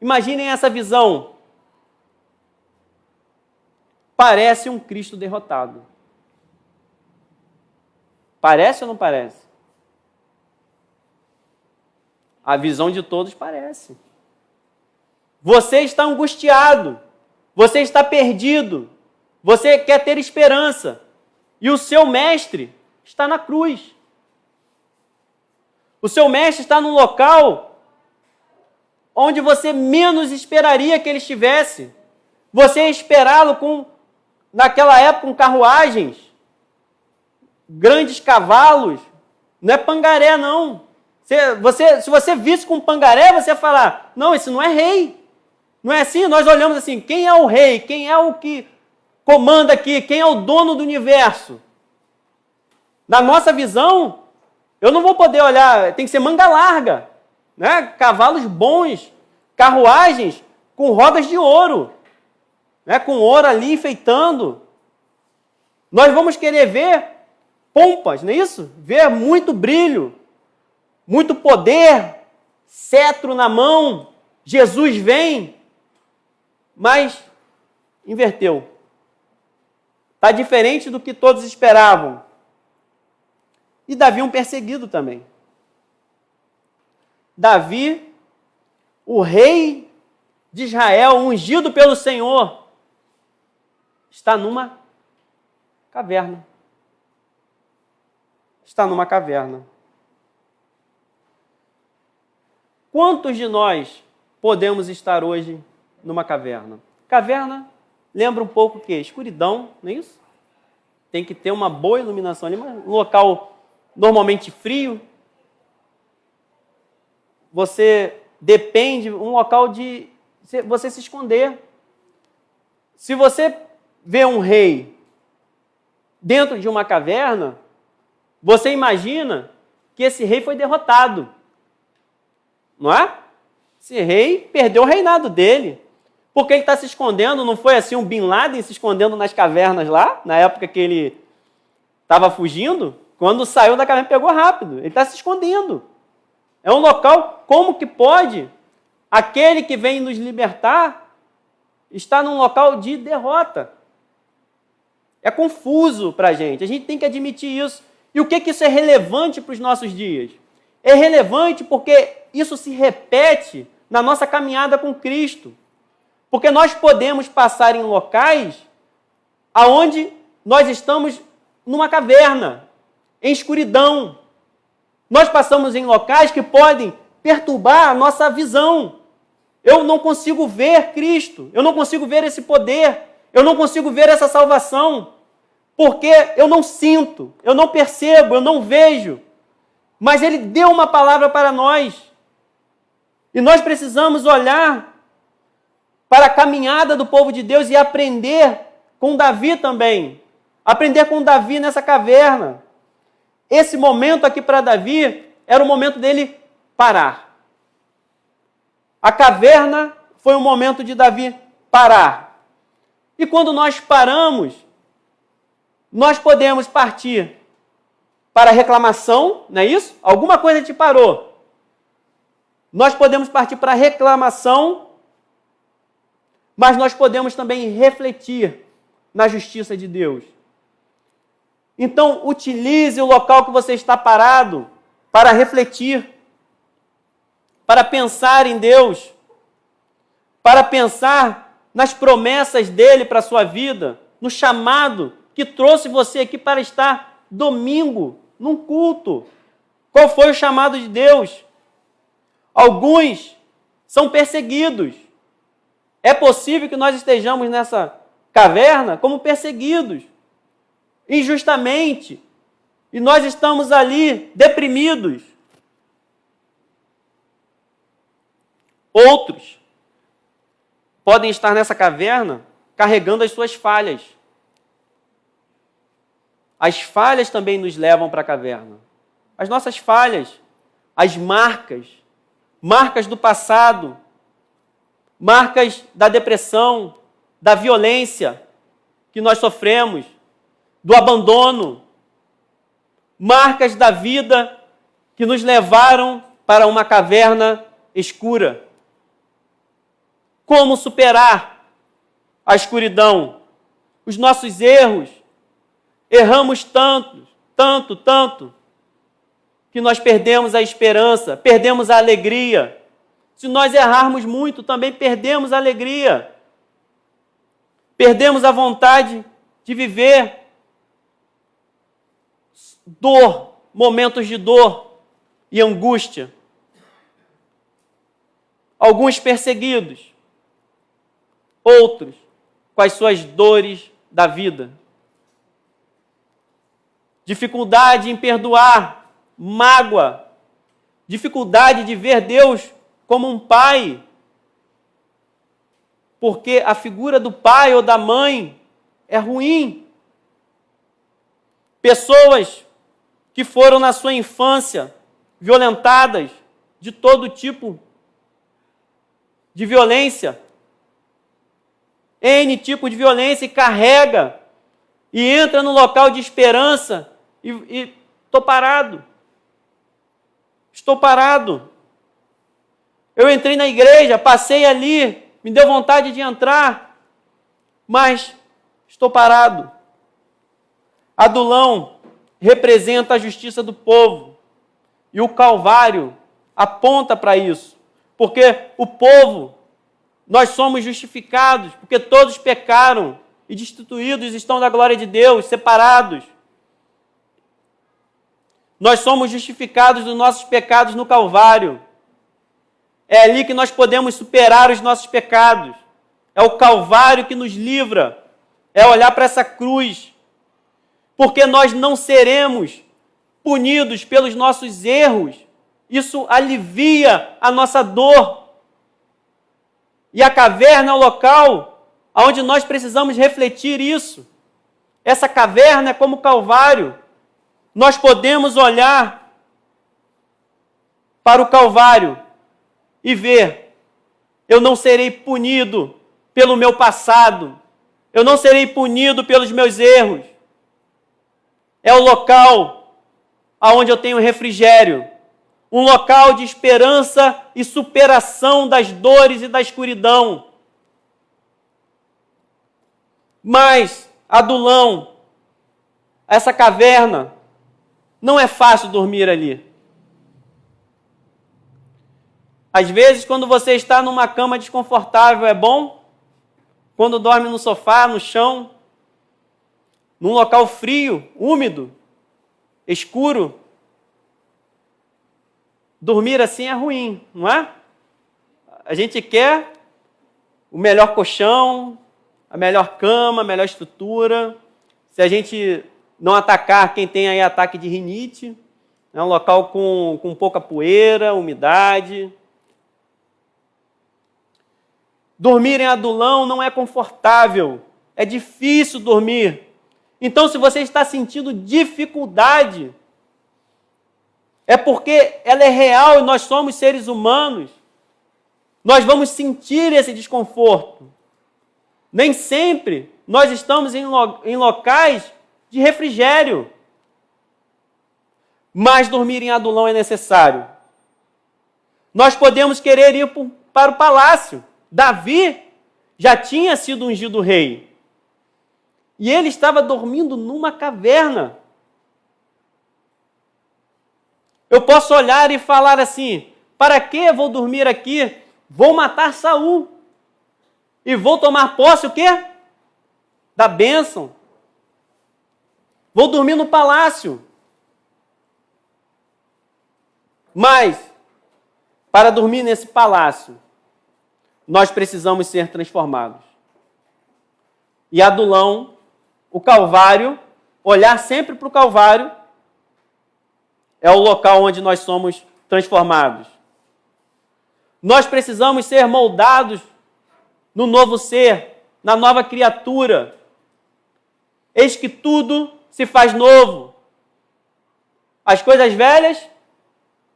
Imaginem essa visão. Parece um Cristo derrotado. Parece ou não parece? A visão de todos parece. Você está angustiado. Você está perdido. Você quer ter esperança. E o seu mestre está na cruz. O seu mestre está num local onde você menos esperaria que ele estivesse. Você ia esperá-lo naquela época, com carruagens, grandes cavalos. Não é pangaré, não. Se você visse com pangaré, você ia falar, não, esse não é rei. Não é assim? Nós olhamos assim, quem é o rei? Quem é o que comanda aqui? Quem é o dono do universo? Na nossa visão, eu não vou poder olhar, tem que ser manga larga, né? Cavalos bons, carruagens com rodas de ouro, né? Com ouro ali enfeitando. Nós vamos querer ver pompas, não é isso? Ver muito brilho, muito poder, cetro na mão, Jesus vem, mas inverteu. Está diferente do que todos esperavam. E Davi é um perseguido também. Davi, o rei de Israel, ungido pelo Senhor, está numa caverna. Está numa caverna. Quantos de nós podemos estar hoje numa caverna? Caverna lembra um pouco o quê? Escuridão, não é isso? Tem que ter uma boa iluminação ali, um local normalmente frio. Você depende, um local de você se esconder. Se você vê um rei dentro de uma caverna, você imagina que esse rei foi derrotado. Não é? Esse rei perdeu o reinado dele. Porque ele está se escondendo, não foi assim um Bin Laden se escondendo nas cavernas lá, na época que ele estava fugindo? Quando saiu da caverna, pegou rápido. Ele está se escondendo. É um local, como que pode aquele que vem nos libertar estar num local de derrota? É confuso para a gente tem que admitir isso. E o que isso é relevante para os nossos dias? É relevante porque isso se repete na nossa caminhada com Cristo. Porque nós podemos passar em locais aonde nós estamos numa caverna, em escuridão. Nós passamos em locais que podem perturbar a nossa visão. Eu não consigo ver Cristo, eu não consigo ver esse poder, eu não consigo ver essa salvação, porque eu não sinto, eu não percebo, eu não vejo. Mas Ele deu uma palavra para nós. E nós precisamos olhar para a caminhada do povo de Deus e aprender com Davi também. Aprender com Davi nessa caverna. Esse momento aqui para Davi era o momento dele parar. A caverna foi o momento de Davi parar. E quando nós paramos, nós podemos partir para a reclamação, não é isso? Alguma coisa te parou. Nós podemos partir para a reclamação, mas nós podemos também refletir na justiça de Deus. Então, utilize o local que você está parado para refletir, para pensar em Deus, para pensar nas promessas dele para a sua vida, no chamado que trouxe você aqui para estar domingo num culto. Qual foi o chamado de Deus? Alguns são perseguidos. É possível que nós estejamos nessa caverna como perseguidos, injustamente, e nós estamos ali deprimidos. Outros podem estar nessa caverna carregando as suas falhas. As falhas também nos levam para a caverna. As nossas falhas, as marcas do passado, marcas da depressão, da violência que nós sofremos, do abandono, marcas da vida que nos levaram para uma caverna escura. como superar a escuridão, os nossos erros. Erramos tanto, que nós perdemos a esperança, perdemos a alegria. Se nós errarmos muito, também perdemos a alegria. Perdemos a vontade de viver. Dor, momentos de dor e angústia. Alguns perseguidos, outros com as suas dores da vida. Dificuldade em perdoar, mágoa, dificuldade de ver Deus como um pai, porque a figura do pai ou da mãe é ruim. Pessoas que foram na sua infância violentadas de todo tipo de violência, N tipo de violência, e carrega, e entra no local de esperança, e estou parado. Estou parado. Eu entrei na igreja, passei ali, me deu vontade de entrar, mas estou parado. Adulão representa a justiça do povo, e o Calvário aponta para isso, porque o povo, nós somos justificados, porque todos pecaram e destituídos estão da glória de Deus, separados. Nós somos justificados dos nossos pecados no Calvário. É ali que nós podemos superar os nossos pecados. É o Calvário que nos livra. É olhar para essa cruz. Porque nós não seremos punidos pelos nossos erros. Isso alivia a nossa dor. E a caverna é o local onde nós precisamos refletir isso. Essa caverna é como o Calvário. Nós podemos olhar para o Calvário e ver: eu não serei punido pelo meu passado, eu não serei punido pelos meus erros. É o local onde eu tenho refrigério, um local de esperança e superação das dores e da escuridão. Mas, Adulão, essa caverna, não é fácil dormir ali. Às vezes, quando você está numa cama desconfortável, é bom. Quando dorme no sofá, no chão, num local frio, úmido, escuro, dormir assim é ruim, não é? A gente quer o melhor colchão, a melhor cama, a melhor estrutura. Se a gente não atacar quem tem aí ataque de rinite, é um local com pouca poeira, umidade. Dormir em Adulão não é confortável, é difícil dormir. Então, se você está sentindo dificuldade, é porque ela é real e nós somos seres humanos. Nós vamos sentir esse desconforto. Nem sempre nós estamos em locais de refrigério. Mas dormir em Adulão é necessário. Nós podemos querer ir para o palácio. Davi já tinha sido ungido rei. E ele estava dormindo numa caverna. Eu posso olhar e falar assim: para que vou dormir aqui? Vou matar Saul. E vou tomar posse o quê? Da bênção. Vou dormir no palácio. Mas, para dormir nesse palácio, nós precisamos ser transformados. E Adulão, o Calvário, olhar sempre para o Calvário, é o local onde nós somos transformados. Nós precisamos ser moldados no novo ser, na nova criatura. Eis que tudo se faz novo. As coisas velhas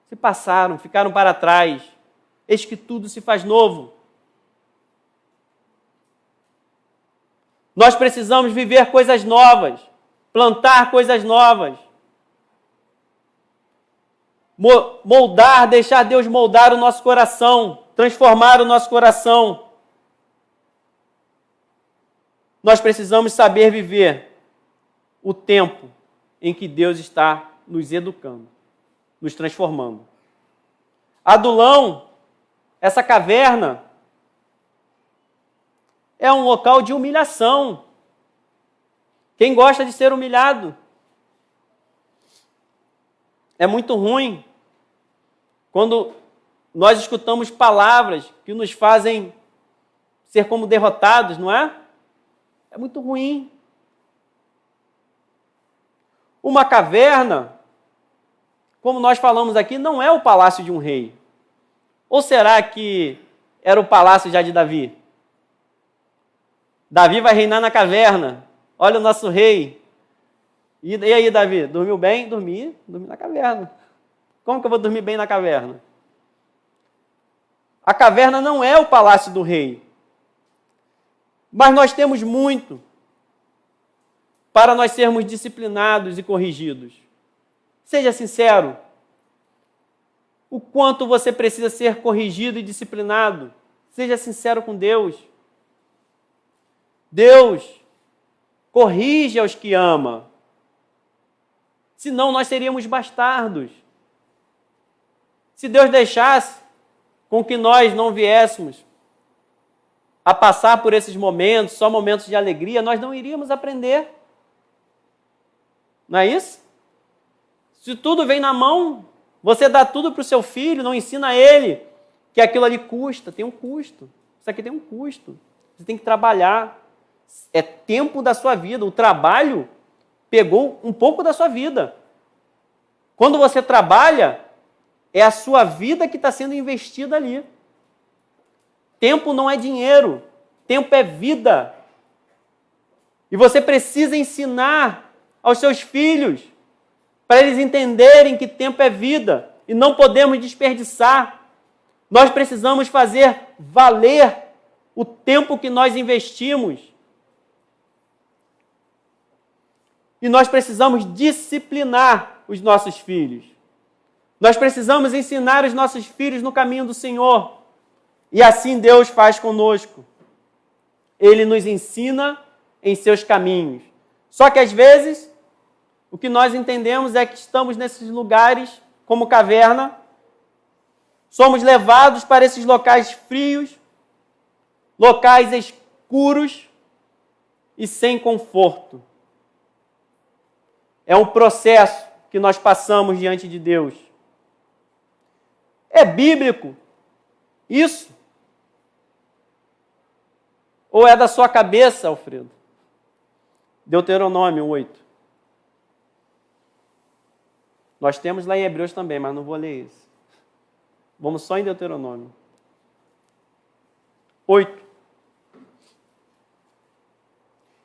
se passaram, ficaram para trás. Eis que tudo se faz novo. Nós precisamos viver coisas novas, plantar coisas novas. Moldar, deixar Deus moldar o nosso coração, transformar o nosso coração. nós precisamos saber viver o tempo em que Deus está nos educando, nos transformando. Adulão, essa caverna, é um local de humilhação. Quem gosta de ser humilhado? É muito ruim quando nós escutamos palavras que nos fazem ser como derrotados, não é? É muito ruim. Uma caverna, como nós falamos aqui, não é o palácio de um rei. Ou será que era o palácio já de Davi? Davi vai reinar na caverna. Olha o nosso rei. E aí, Davi, dormiu bem? Dormi na caverna. Como que eu vou dormir bem na caverna? A caverna não é o palácio do rei. Mas nós temos muito para nós sermos disciplinados e corrigidos. Seja sincero. O quanto você precisa ser corrigido e disciplinado. Seja sincero com Deus. Deus corrige aos que ama. Senão nós seríamos bastardos. Se Deus deixasse com que nós não viéssemos a passar por esses momentos, só momentos de alegria, nós não iríamos aprender. Não é isso? Se tudo vem na mão, você dá tudo para o seu filho, não ensina a ele que aquilo ali custa, tem um custo. Isso aqui tem um custo. Você tem que trabalhar. É tempo da sua vida. O trabalho pegou um pouco da sua vida. Quando você trabalha, é a sua vida que está sendo investida ali. Tempo não é dinheiro. Tempo é vida. E você precisa ensinar aos seus filhos para eles entenderem que tempo é vida e não podemos desperdiçar. Nós precisamos fazer valer o tempo que nós investimos. E nós precisamos disciplinar os nossos filhos. Nós precisamos ensinar os nossos filhos no caminho do Senhor. E assim Deus faz conosco. Ele nos ensina em seus caminhos. Só que às vezes, o que nós entendemos é que estamos nesses lugares, como caverna, somos levados para esses locais frios, locais escuros e sem conforto. É um processo que nós passamos diante de Deus. É bíblico isso? Ou é da sua cabeça, Alfredo? Deuteronômio 8. Nós temos lá em Hebreus também, mas não vou ler isso. Vamos só em Deuteronômio. 8.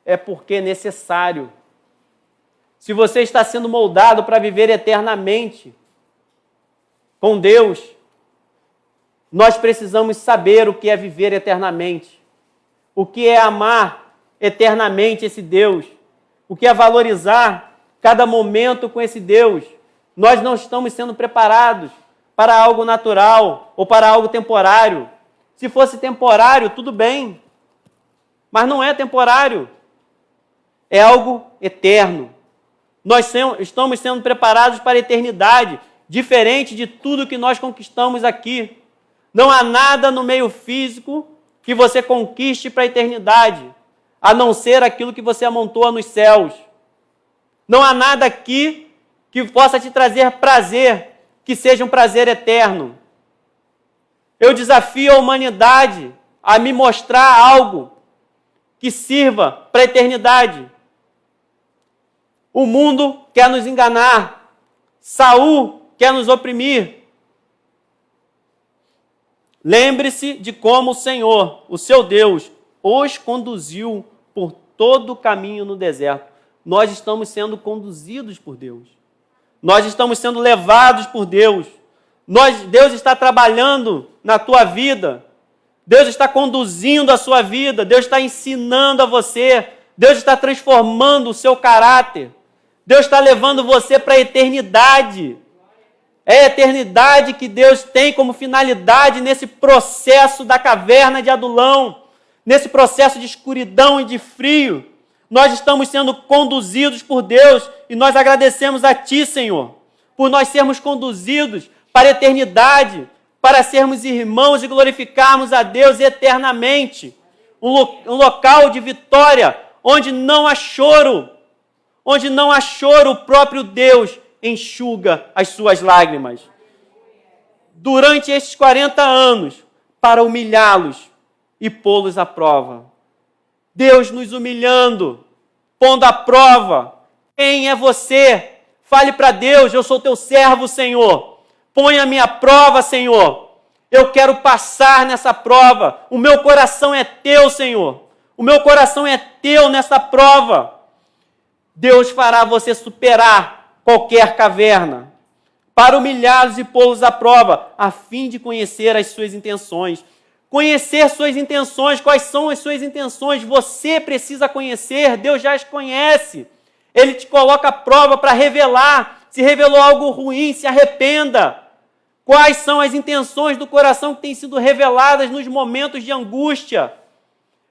É porque é necessário. Se você está sendo moldado para viver eternamente com Deus, nós precisamos saber o que é viver eternamente. O que é amar eternamente esse Deus. O que é valorizar cada momento com esse Deus. Nós não estamos sendo preparados para algo natural ou para algo temporário. Se fosse temporário, tudo bem. Mas não é temporário. É algo eterno. Nós estamos sendo preparados para a eternidade, diferente de tudo que nós conquistamos aqui. Não há nada no meio físico que você conquiste para a eternidade, a não ser aquilo que você amontoa nos céus. Não há nada aqui que possa te trazer prazer, que seja um prazer eterno. Eu desafio a humanidade a me mostrar algo que sirva para a eternidade. O mundo quer nos enganar. Saul quer nos oprimir. Lembre-se de como o Senhor, o seu Deus, os conduziu por todo o caminho no deserto. Nós estamos sendo conduzidos por Deus. Nós estamos sendo levados por Deus. Deus está trabalhando na tua vida. Deus está conduzindo a sua vida. Deus está ensinando a você. Deus está transformando o seu caráter. Deus está levando você para a eternidade. É a eternidade que Deus tem como finalidade nesse processo da caverna de Adulão. nesse processo de escuridão e de frio, nós estamos sendo conduzidos por Deus e nós agradecemos a Ti, Senhor, por nós sermos conduzidos para a eternidade, para sermos irmãos e glorificarmos a Deus eternamente. Um local de vitória, onde não há choro, o próprio Deus enxuga as suas lágrimas. Durante estes 40 anos, para humilhá-los e pô-los à prova. Deus nos humilhando, pondo à prova. Quem é você? Fale para Deus, eu sou teu servo, Senhor. Põe a minha prova, Senhor. Eu quero passar nessa prova. O meu coração é teu, Senhor. O meu coração é teu nessa prova. Deus fará você superar qualquer caverna, para humilhá-los e pô-los à prova, a fim de conhecer as suas intenções. Conhecer suas intenções, quais são as suas intenções? Você precisa conhecer, Deus já as conhece. Ele te coloca à prova para revelar. Se revelou algo ruim, se arrependa. Quais são as intenções do coração que têm sido reveladas nos momentos de angústia?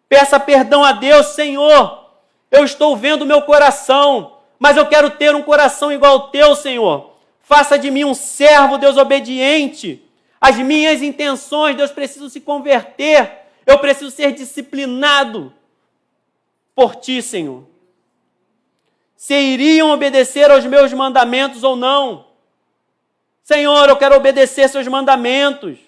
Peça perdão a Deus, Senhor. Eu estou vendo o meu coração, mas eu quero ter um coração igual ao teu, Senhor. Faça de mim um servo, Deus, obediente. As minhas intenções, Deus, precisam se converter. Eu preciso ser disciplinado por Ti, Senhor. Se iriam obedecer aos meus mandamentos ou não. Senhor, eu quero obedecer seus mandamentos.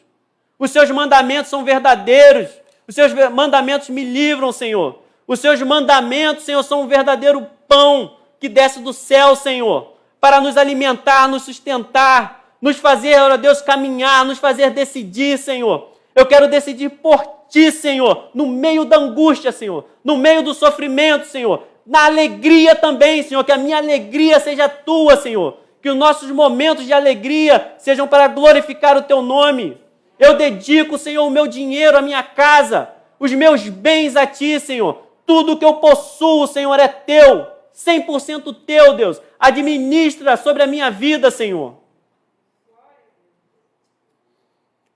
Os seus mandamentos são verdadeiros. Os seus mandamentos me livram, Senhor. Os seus mandamentos, Senhor, são um verdadeiro pão que desce do céu, Senhor, para nos alimentar, nos sustentar, nos fazer, ó Deus, caminhar, nos fazer decidir, Senhor. Eu quero decidir por Ti, Senhor, no meio da angústia, Senhor, no meio do sofrimento, Senhor, na alegria também, Senhor, que a minha alegria seja Tua, Senhor, que os nossos momentos de alegria sejam para glorificar o Teu nome. Eu dedico, Senhor, o meu dinheiro, a minha casa, os meus bens a Ti, Senhor. Tudo que eu possuo, Senhor, é Teu, 100% Teu, Deus. Administra sobre a minha vida, Senhor.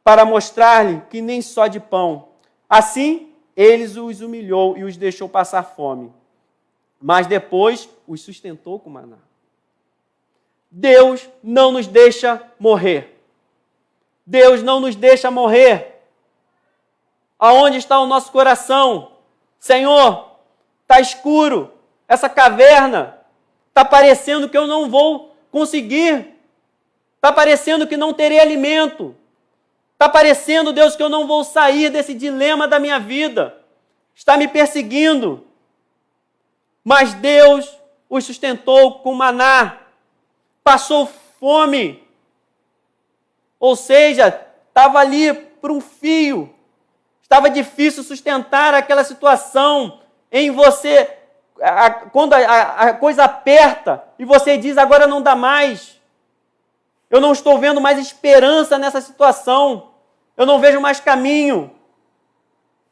Para mostrar-lhe que nem só de pão. Assim, eles os humilhou e os deixou passar fome. Mas depois os sustentou com maná. Deus não nos deixa morrer. Deus não nos deixa morrer. Aonde está o nosso coração? Senhor, está escuro. Essa caverna está parecendo que eu não vou conseguir. Está parecendo que não terei alimento. Está parecendo, Deus, que eu não vou sair desse dilema da minha vida. Está me perseguindo. Mas Deus os sustentou com maná. Passou fome. Ou seja, estava ali por um fio. Estava difícil sustentar aquela situação em você. Quando a coisa aperta e você diz, agora não dá mais. Eu não estou vendo mais esperança nessa situação. Eu não vejo mais caminho.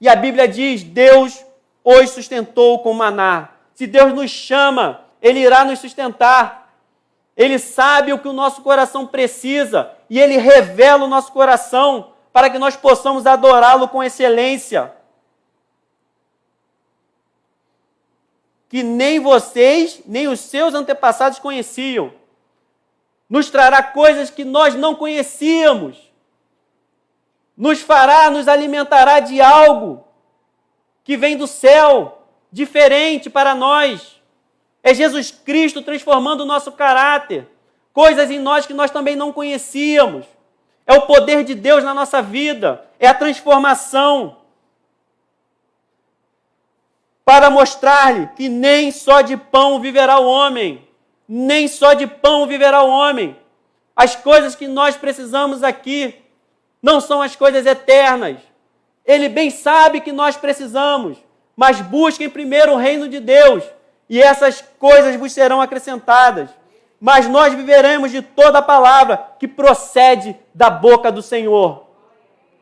E a Bíblia diz, Deus os sustentou com maná. Se Deus nos chama, Ele irá nos sustentar. Ele sabe o que o nosso coração precisa e Ele revela o nosso coração para que nós possamos adorá-lo com excelência. Que nem vocês, nem os seus antepassados conheciam. Nos trará coisas que nós não conhecíamos. Nos alimentará de algo que vem do céu, diferente para nós. É Jesus Cristo transformando o nosso caráter. Coisas em nós que nós também não conhecíamos. É o poder de Deus na nossa vida. É a transformação. Para mostrar-lhe que nem só de pão viverá o homem. Nem só de pão viverá o homem. As coisas que nós precisamos aqui não são as coisas eternas. Ele bem sabe que nós precisamos. Mas busquem primeiro o reino de Deus. E essas coisas vos serão acrescentadas. Mas nós viveremos de toda a palavra que procede da boca do Senhor.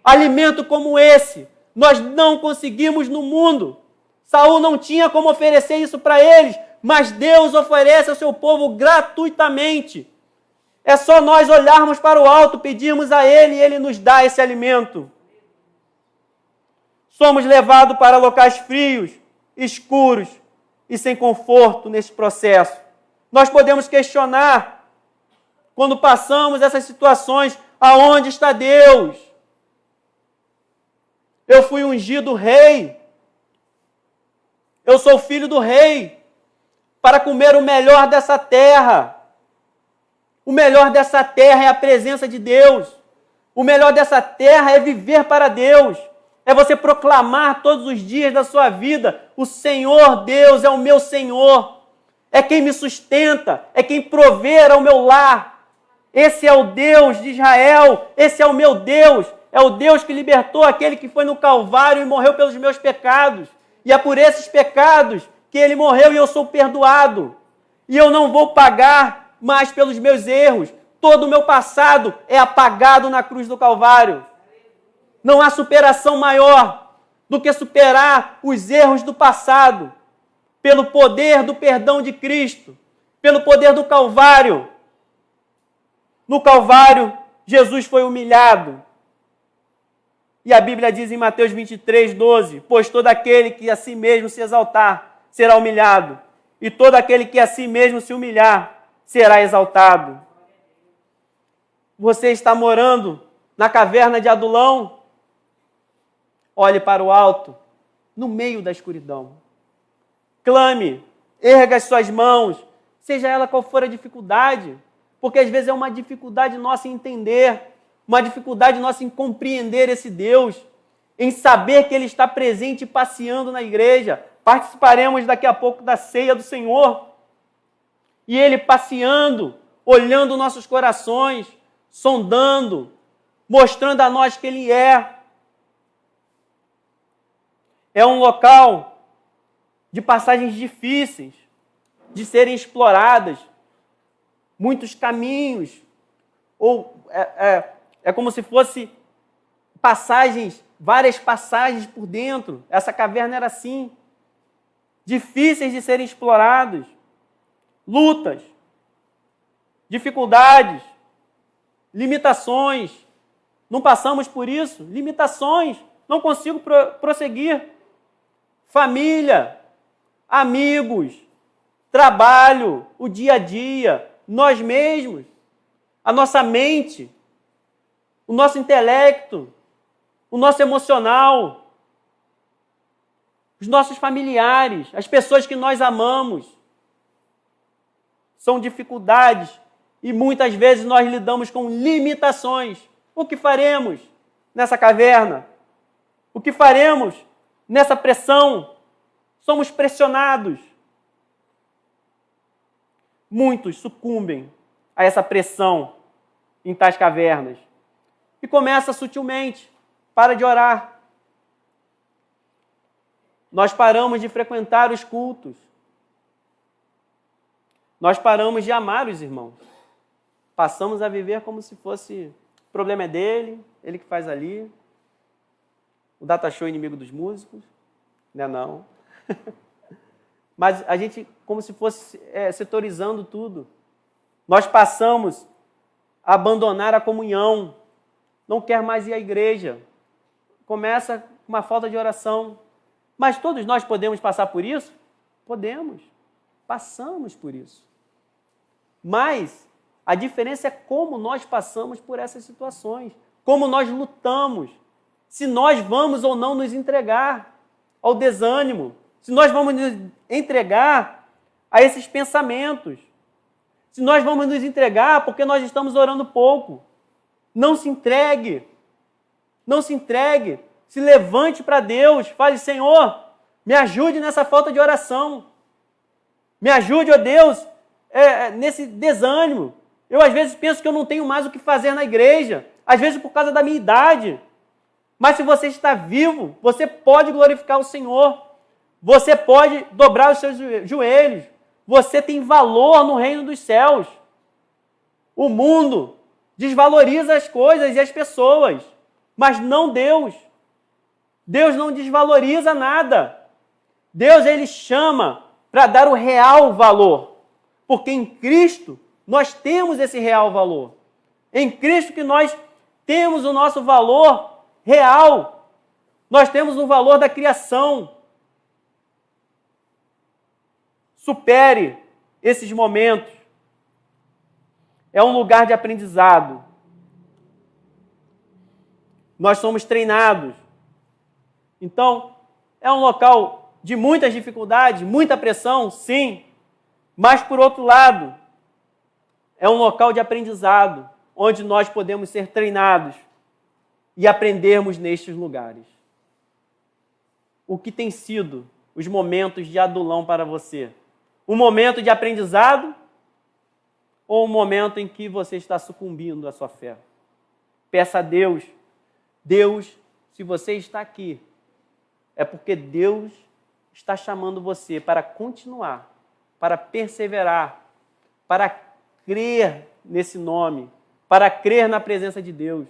Alimento como esse, nós não conseguimos no mundo. Saul não tinha como oferecer isso para eles, mas Deus oferece ao seu povo gratuitamente. É só nós olharmos para o alto, pedirmos a Ele e Ele nos dá esse alimento. Somos levados para locais frios, escuros e sem conforto nesse processo. Nós podemos questionar, quando passamos essas situações, aonde está Deus? Eu fui ungido rei. Eu sou filho do rei para comer o melhor dessa terra. O melhor dessa terra é a presença de Deus. O melhor dessa terra é viver para Deus. É você proclamar todos os dias da sua vida: o Senhor Deus é o meu Senhor. É quem me sustenta, é quem provê ao meu lar. Esse é o Deus de Israel, esse é o meu Deus. É o Deus que libertou aquele que foi no Calvário e morreu pelos meus pecados. E é por esses pecados que ele morreu e eu sou perdoado. E eu não vou pagar mais pelos meus erros. Todo o meu passado é apagado na cruz do Calvário. Não há superação maior do que superar os erros do passado, pelo poder do perdão de Cristo, pelo poder do Calvário. No Calvário, Jesus foi humilhado. E a Bíblia diz em Mateus 23, 12, pois todo aquele que a si mesmo se exaltar será humilhado, e todo aquele que a si mesmo se humilhar será exaltado. Você está morando na caverna de Adulão? Olhe para o alto, no meio da escuridão. Clame, erga as suas mãos, seja ela qual for a dificuldade, porque às vezes é uma dificuldade nossa em entender, uma dificuldade nossa em compreender esse Deus, em saber que Ele está presente e passeando na igreja. Participaremos daqui a pouco da ceia do Senhor, e Ele passeando, olhando nossos corações, sondando, mostrando a nós que Ele é. É um local de passagens difíceis, de serem exploradas, muitos caminhos, ou é como se fosse passagens, várias passagens por dentro. Essa caverna era assim, difíceis de serem explorados, lutas, dificuldades, limitações. Não passamos por isso? Limitações, não consigo prosseguir. Família, amigos, trabalho, o dia a dia, nós mesmos, a nossa mente, o nosso intelecto, o nosso emocional, os nossos familiares, as pessoas que nós amamos. São dificuldades e muitas vezes nós lidamos com limitações. O que faremos nessa caverna? O que faremos nessa pressão? Somos pressionados. Muitos sucumbem a essa pressão em tais cavernas. E começa sutilmente, para de orar. Nós paramos de frequentar os cultos. Nós paramos de amar os irmãos. Passamos a viver como se fosse, o problema é dele, ele que faz ali. O data show é inimigo dos músicos, né? Não. Mas a gente, como se fosse setorizando tudo. Nós passamos a abandonar a comunhão. Não quer mais ir à igreja. Começa com uma falta de oração. Mas todos nós podemos passar por isso? Podemos. Passamos por isso. Mas a diferença é como nós passamos por essas situações. Como nós lutamos. Se nós vamos ou não nos entregar ao desânimo. Se nós vamos nos entregar a esses pensamentos. Se nós vamos nos entregar porque nós estamos orando pouco. Não se entregue. Não se entregue. Se levante para Deus. Fale, Senhor, me ajude nessa falta de oração. Me ajude, ó Deus, nesse desânimo. Eu, às vezes, penso que eu não tenho mais o que fazer na igreja. Às vezes, por causa da minha idade. Mas se você está vivo, você pode glorificar o Senhor. Você pode dobrar os seus joelhos. Você tem valor no reino dos céus. O mundo desvaloriza as coisas e as pessoas, mas não Deus. Deus não desvaloriza nada. Deus, Ele chama para dar o real valor, porque em Cristo nós temos esse real valor. Em Cristo que nós temos o nosso valor real. Nós temos o valor da criação. Supere esses momentos. É um lugar de aprendizado. Nós somos treinados. Então, é um local de muitas dificuldades, muita pressão, sim. Mas, por outro lado, é um local de aprendizado, onde nós podemos ser treinados e aprendermos nestes lugares. O que tem sido os momentos de Adulão para você? Um momento de aprendizado ou um momento em que você está sucumbindo à sua fé? Peça a Deus. Deus, se você está aqui, é porque Deus está chamando você para continuar, para perseverar, para crer nesse nome, para crer na presença de Deus.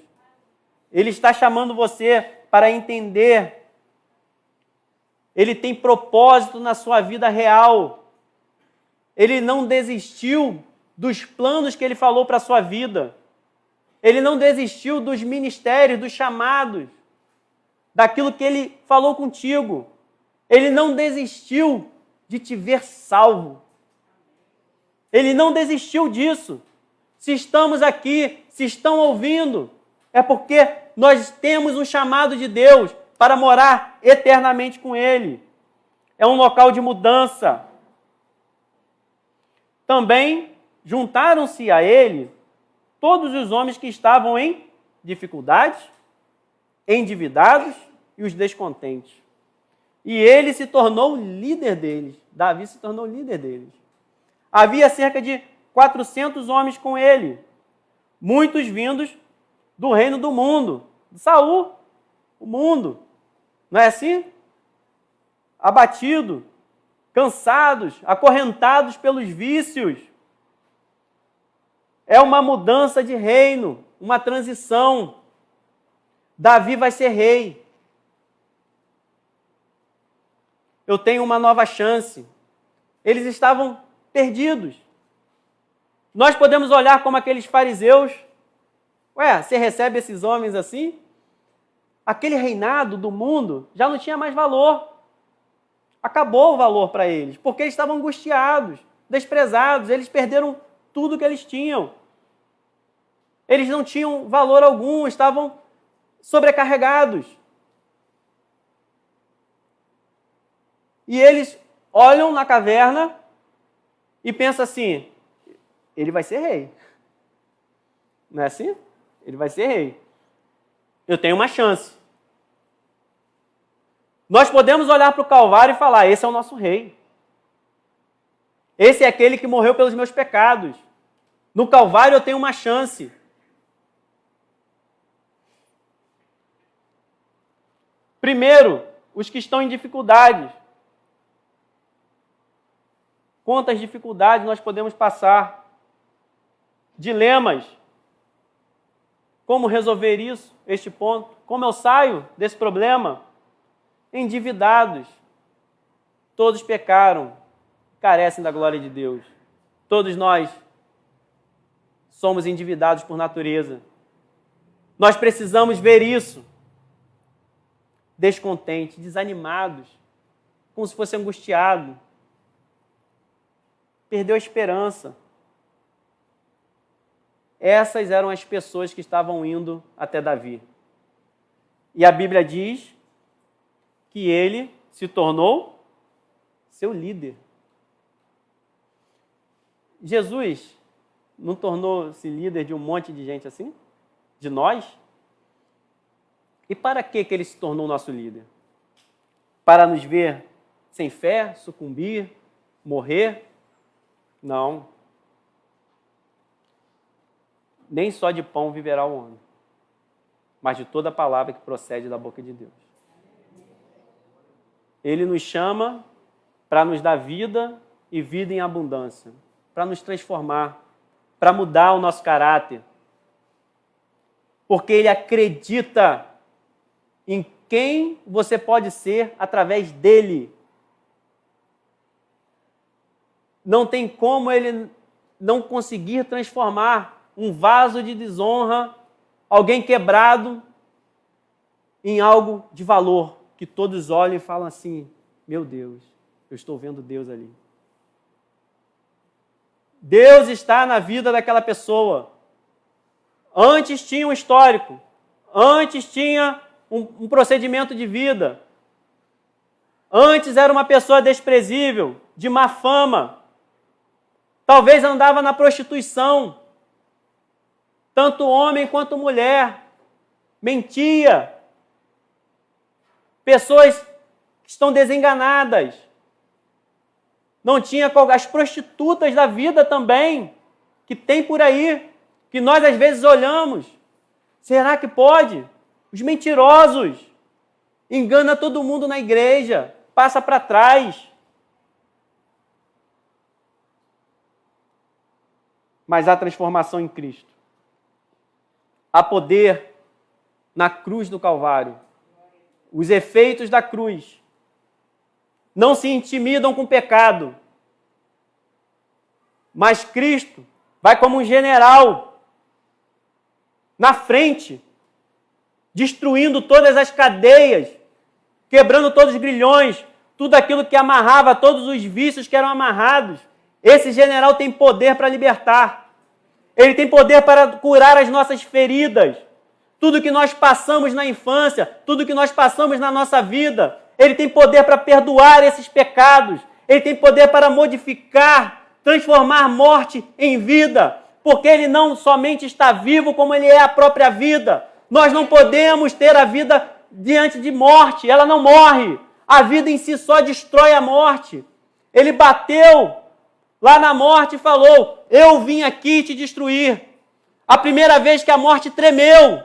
Ele está chamando você para entender. Ele tem propósito na sua vida real. Ele não desistiu dos planos que ele falou para a sua vida. Ele não desistiu dos ministérios, dos chamados, daquilo que ele falou contigo. Ele não desistiu de te ver salvo. Ele não desistiu disso. Se estamos aqui, se estão ouvindo, é porque nós temos um chamado de Deus para morar eternamente com Ele. É um local de mudança. Também juntaram-se a Ele todos os homens que estavam em dificuldades, endividados e os descontentes. E ele se tornou líder deles. Davi se tornou líder deles. Havia cerca de 400 homens com ele, muitos vindos do reino do mundo, de Saul, o mundo. Não é assim? Abatido, cansados, acorrentados pelos vícios. É uma mudança de reino, uma transição. Davi vai ser rei. Eu tenho uma nova chance. Eles estavam perdidos. Nós podemos olhar como aqueles fariseus. Ué, você recebe esses homens assim? Aquele reinado do mundo já não tinha mais valor. Acabou o valor para eles, porque eles estavam angustiados, desprezados, eles perderam tudo que eles tinham. Eles não tinham valor algum, estavam sobrecarregados. E eles olham na caverna e pensam assim, ele vai ser rei. Não é assim? Ele vai ser rei. Eu tenho uma chance. Nós podemos olhar para o Calvário e falar, esse é o nosso rei. Esse é aquele que morreu pelos meus pecados. No Calvário eu tenho uma chance. Primeiro, os que estão em dificuldades. Quantas dificuldades nós podemos passar? Dilemas. Como resolver isso, este ponto? Como eu saio desse problema? Endividados. Todos pecaram, carecem da glória de Deus. Todos nós somos endividados por natureza. Nós precisamos ver isso. Descontentes, desanimados, como se fosse angustiado. Perdeu a esperança. Essas eram as pessoas que estavam indo até Davi. E a Bíblia diz que ele se tornou seu líder. Jesus não tornou-se líder de um monte de gente assim? De nós? E para que ele se tornou nosso líder? Para nos ver sem fé, sucumbir, morrer? Não. Nem só de pão viverá o homem, mas de toda palavra que procede da boca de Deus. Ele nos chama para nos dar vida e vida em abundância, para nos transformar, para mudar o nosso caráter. Porque ele acredita em quem você pode ser através dele. Não tem como ele não conseguir transformar um vaso de desonra, alguém quebrado, em algo de valor, que todos olhem e falam assim, meu Deus, eu estou vendo Deus ali. Deus está na vida daquela pessoa. Antes tinha um histórico, antes tinha um procedimento de vida, antes era uma pessoa desprezível, de má fama, talvez andava na prostituição, tanto homem quanto mulher, mentia, pessoas que estão desenganadas, não tinha as prostitutas da vida também, que tem por aí, que nós às vezes olhamos, será que pode? Os mentirosos, engana todo mundo na igreja, passa para trás. Mas há transformação em Cristo. Há poder na cruz do Calvário. Os efeitos da cruz não se intimidam com o pecado. Mas Cristo vai como um general na frente, destruindo todas as cadeias, quebrando todos os grilhões, tudo aquilo que amarrava, todos os vícios que eram amarrados. Esse general tem poder para libertar. Ele tem poder para curar as nossas feridas. Tudo que nós passamos na infância, tudo que nós passamos na nossa vida, ele tem poder para perdoar esses pecados. Ele tem poder para modificar, transformar morte em vida. Porque ele não somente está vivo, como ele é a própria vida. Nós não podemos ter a vida diante de morte, ela não morre. A vida em si só destrói a morte. Ele bateu lá na morte e falou, eu vim aqui te destruir. A primeira vez que a morte tremeu.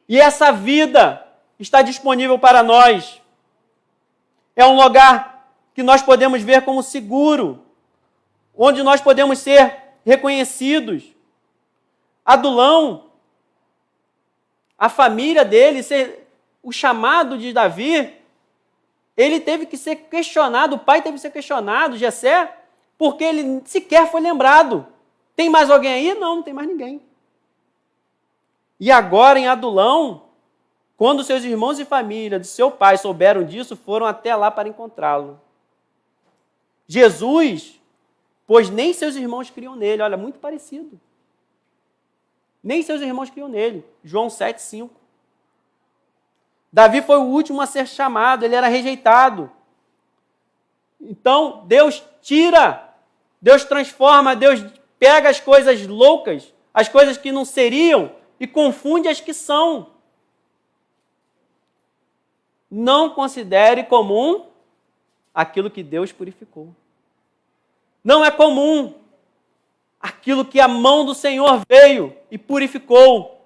E essa vida está disponível para nós. É um lugar que nós podemos ver como seguro, onde nós podemos ser reconhecidos. Adulão, a família dele, o chamado de Davi, ele teve que ser questionado, o pai teve que ser questionado, Jessé, porque ele sequer foi lembrado. Tem mais alguém aí? Não, não tem mais ninguém. E agora em Adulão, quando seus irmãos e família de seu pai souberam disso, foram até lá para encontrá-lo. Jesus, pois nem seus irmãos criam nele, olha, muito parecido. Nem seus irmãos criam nele. João 7,5. Davi foi o último a ser chamado, ele era rejeitado. Então, Deus tira, Deus transforma, Deus pega as coisas loucas, as coisas que não seriam, e confunde as que são. Não considere comum aquilo que Deus purificou. Não é comum aquilo que a mão do Senhor veio e purificou.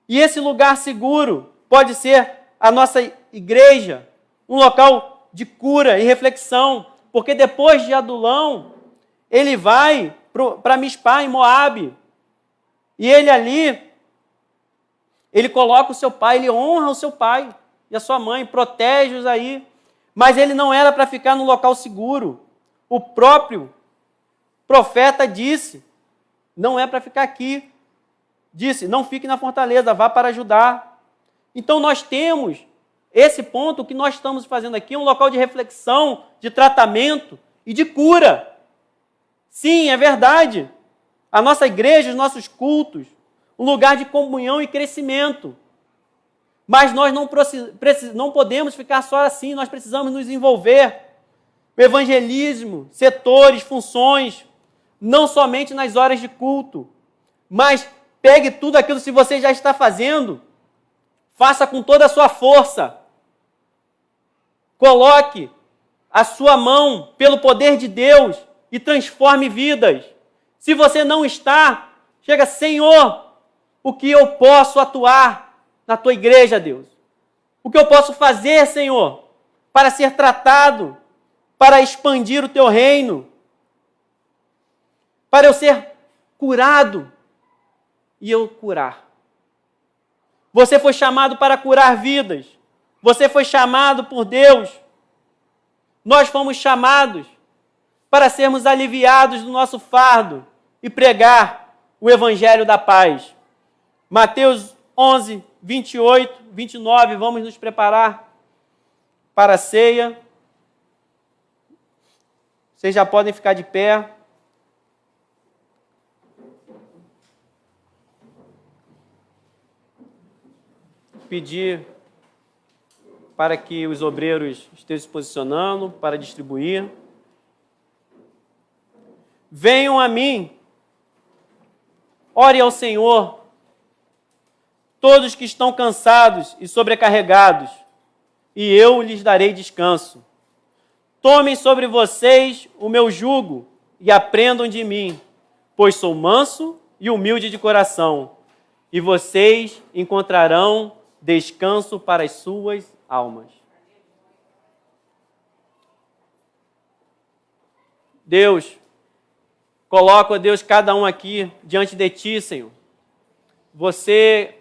E esse lugar seguro pode ser a nossa igreja, um local de cura e reflexão, porque depois de Adulão, ele vai para Mispá, em Moabe, e ele ali, ele coloca o seu pai, ele honra o seu pai e a sua mãe, protege-os aí, mas ele não era para ficar num local seguro. O próprio profeta disse, não é para ficar aqui. Disse, não fique na fortaleza, vá para Judá. Então nós temos esse ponto, o que nós estamos fazendo aqui, um local de reflexão, de tratamento e de cura. Sim, é verdade. A nossa igreja, os nossos cultos, um lugar de comunhão e crescimento. Mas nós não podemos ficar só assim, nós precisamos nos envolver. O evangelismo, setores, funções, não somente nas horas de culto, mas pegue tudo aquilo que você já está fazendo, faça com toda a sua força. Coloque a sua mão pelo poder de Deus e transforme vidas. Se você não está, chega, Senhor, o que eu posso atuar na tua igreja, Deus? O que eu posso fazer, Senhor, para ser tratado, para expandir o teu reino, para eu ser curado e eu curar. Você foi chamado para curar vidas. Você foi chamado por Deus. Nós fomos chamados para sermos aliviados do nosso fardo e pregar o evangelho da paz. Mateus 11, 28, 29, vamos nos preparar para a ceia. Vocês já podem ficar de pé. Pedir para que os obreiros estejam se posicionando para distribuir. Venham a mim, ore ao Senhor, todos que estão cansados e sobrecarregados, e eu lhes darei descanso. Tomem sobre vocês o meu jugo e aprendam de mim, pois sou manso e humilde de coração, e vocês encontrarão descanso para as suas almas. Deus, coloco, ó Deus, cada um aqui diante de Ti, Senhor. Você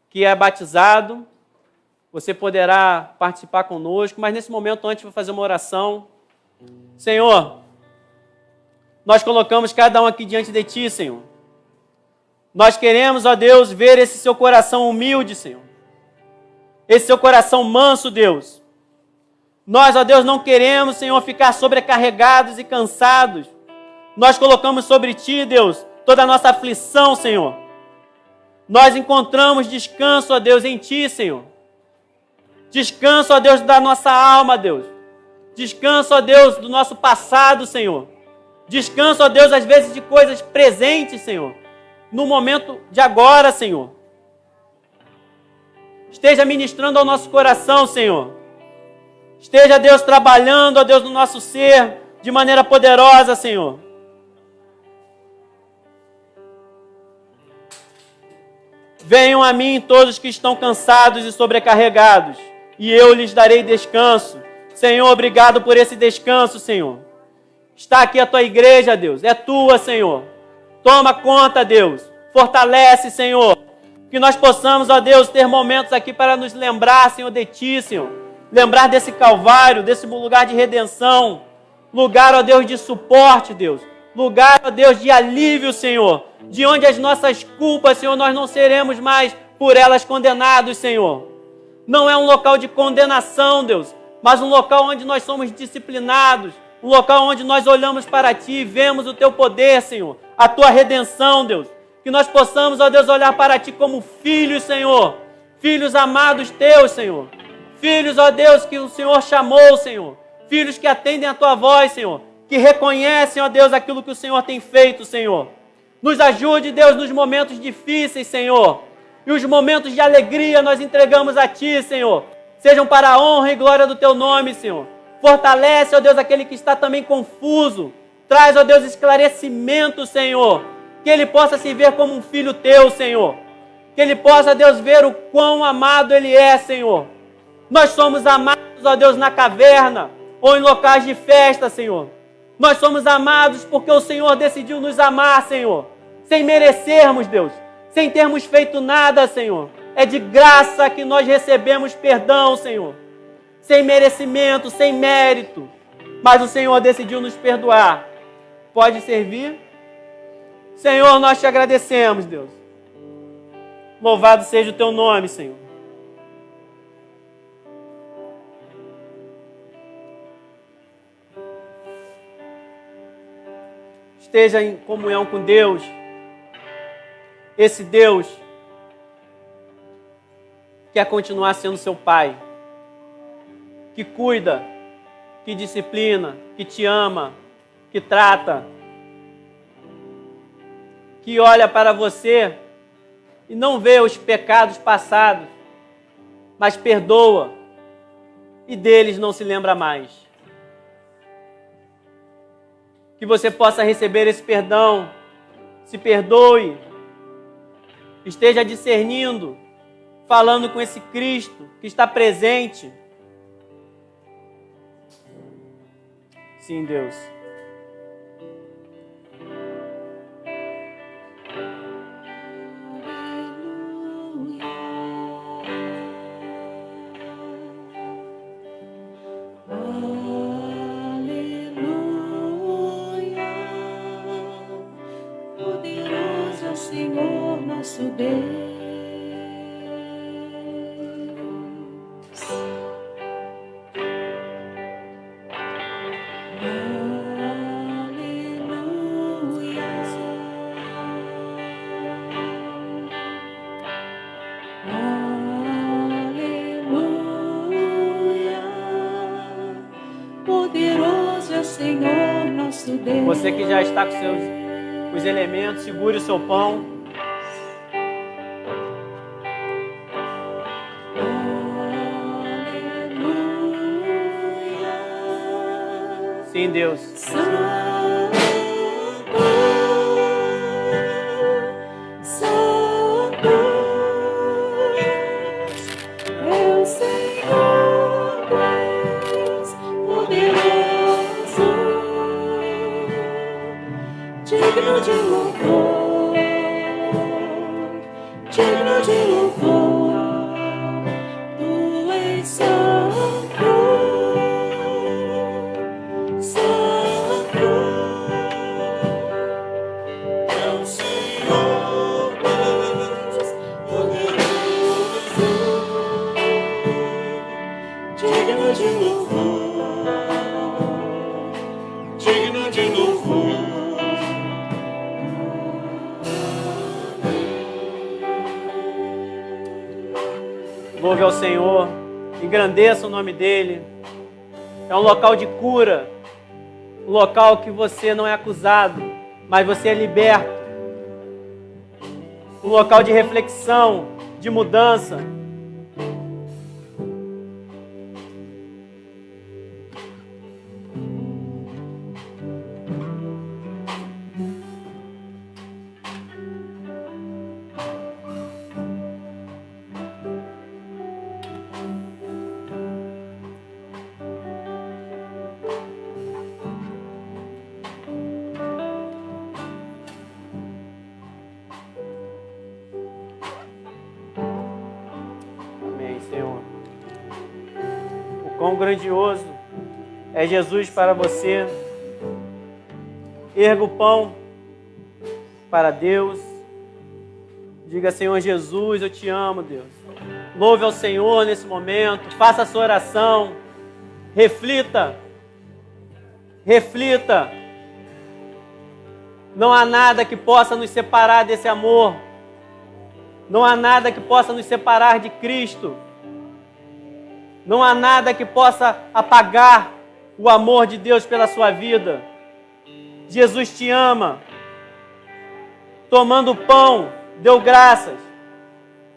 que é batizado, você poderá participar conosco, mas nesse momento, antes, vou fazer uma oração. Senhor, nós colocamos cada um aqui diante de Ti, Senhor. Nós queremos, ó Deus, ver esse seu coração humilde, Senhor. Esse seu coração manso, Deus. Nós, ó Deus, não queremos, Senhor, ficar sobrecarregados e cansados. Nós colocamos sobre Ti, Deus, toda a nossa aflição, Senhor. Nós encontramos descanso, ó Deus, em Ti, Senhor. Descanso, ó Deus, da nossa alma, Deus. Descanso, ó Deus, do nosso passado, Senhor. Descanso, ó Deus, às vezes de coisas presentes, Senhor. No momento de agora, Senhor. Esteja ministrando ao nosso coração, Senhor. Esteja, Deus, trabalhando, ó Deus, no nosso ser de maneira poderosa, Senhor. Venham a mim todos que estão cansados e sobrecarregados, e eu lhes darei descanso. Senhor, obrigado por esse descanso, Senhor. Está aqui a Tua igreja, Deus. É Tua, Senhor. Toma conta, Deus. Fortalece, Senhor. Que nós possamos, ó Deus, ter momentos aqui para nos lembrar, Senhor, de Ti, Senhor. Lembrar desse Calvário, desse lugar de redenção. Lugar, ó Deus, de suporte, Deus. Lugar, ó Deus, de alívio, Senhor. De onde as nossas culpas, Senhor, nós não seremos mais por elas condenados, Senhor. Não é um local de condenação, Deus, mas um local onde nós somos disciplinados. Um local onde nós olhamos para Ti e vemos o Teu poder, Senhor. A Tua redenção, Deus. Que nós possamos, ó Deus, olhar para Ti como filhos, Senhor. Filhos amados Teus, Senhor. Filhos, ó Deus, que o Senhor chamou, Senhor. Filhos que atendem a Tua voz, Senhor. Que reconhecem, ó Deus, aquilo que o Senhor tem feito, Senhor. Nos ajude, Deus, nos momentos difíceis, Senhor. E os momentos de alegria nós entregamos a Ti, Senhor. Sejam para a honra e glória do Teu nome, Senhor. Fortalece, ó Deus, aquele que está também confuso. Traz, ó Deus, esclarecimento, Senhor. Que ele possa se ver como um filho Teu, Senhor. Que ele possa, Deus, ver o quão amado ele é, Senhor. Nós somos amados, ó Deus, na caverna ou em locais de festa, Senhor. Nós somos amados porque o Senhor decidiu nos amar, Senhor. Sem merecermos, Deus. Sem termos feito nada, Senhor. É de graça que nós recebemos perdão, Senhor. Sem merecimento, sem mérito. Mas o Senhor decidiu nos perdoar. Pode servir? Senhor, nós Te agradecemos, Deus. Louvado seja o Teu nome, Senhor. Esteja em comunhão com Deus. Esse Deus quer continuar sendo seu Pai. Que cuida, que disciplina, que te ama, que trata. Que olha para você e não vê os pecados passados, mas perdoa e deles não se lembra mais. Que você possa receber esse perdão, se perdoe, esteja discernindo, falando com esse Cristo que está presente. Sim, Deus. Senhor nosso Deus. Você que já está com os elementos, segure o seu pão. Sim, Deus. Digno de louvor, digno de louvor, tu és santo, santo, é o Senhor Deus poderoso, digno de louvor, digno de louvor. Louve ao Senhor, engrandeça o nome dEle. É um local de cura, um local que você não é acusado, mas você é liberto. Um local de reflexão, de mudança. Senhor, o quão grandioso é Jesus para você. Erga o pão para Deus. Diga: Senhor Jesus, eu te amo, Deus. Louve ao Senhor nesse momento. Faça a sua oração. Reflita. Reflita. Não há nada que possa nos separar desse amor. Não há nada que possa nos separar de Cristo. Não há nada que possa apagar o amor de Deus pela sua vida. Jesus te ama. Tomando o pão, deu graças,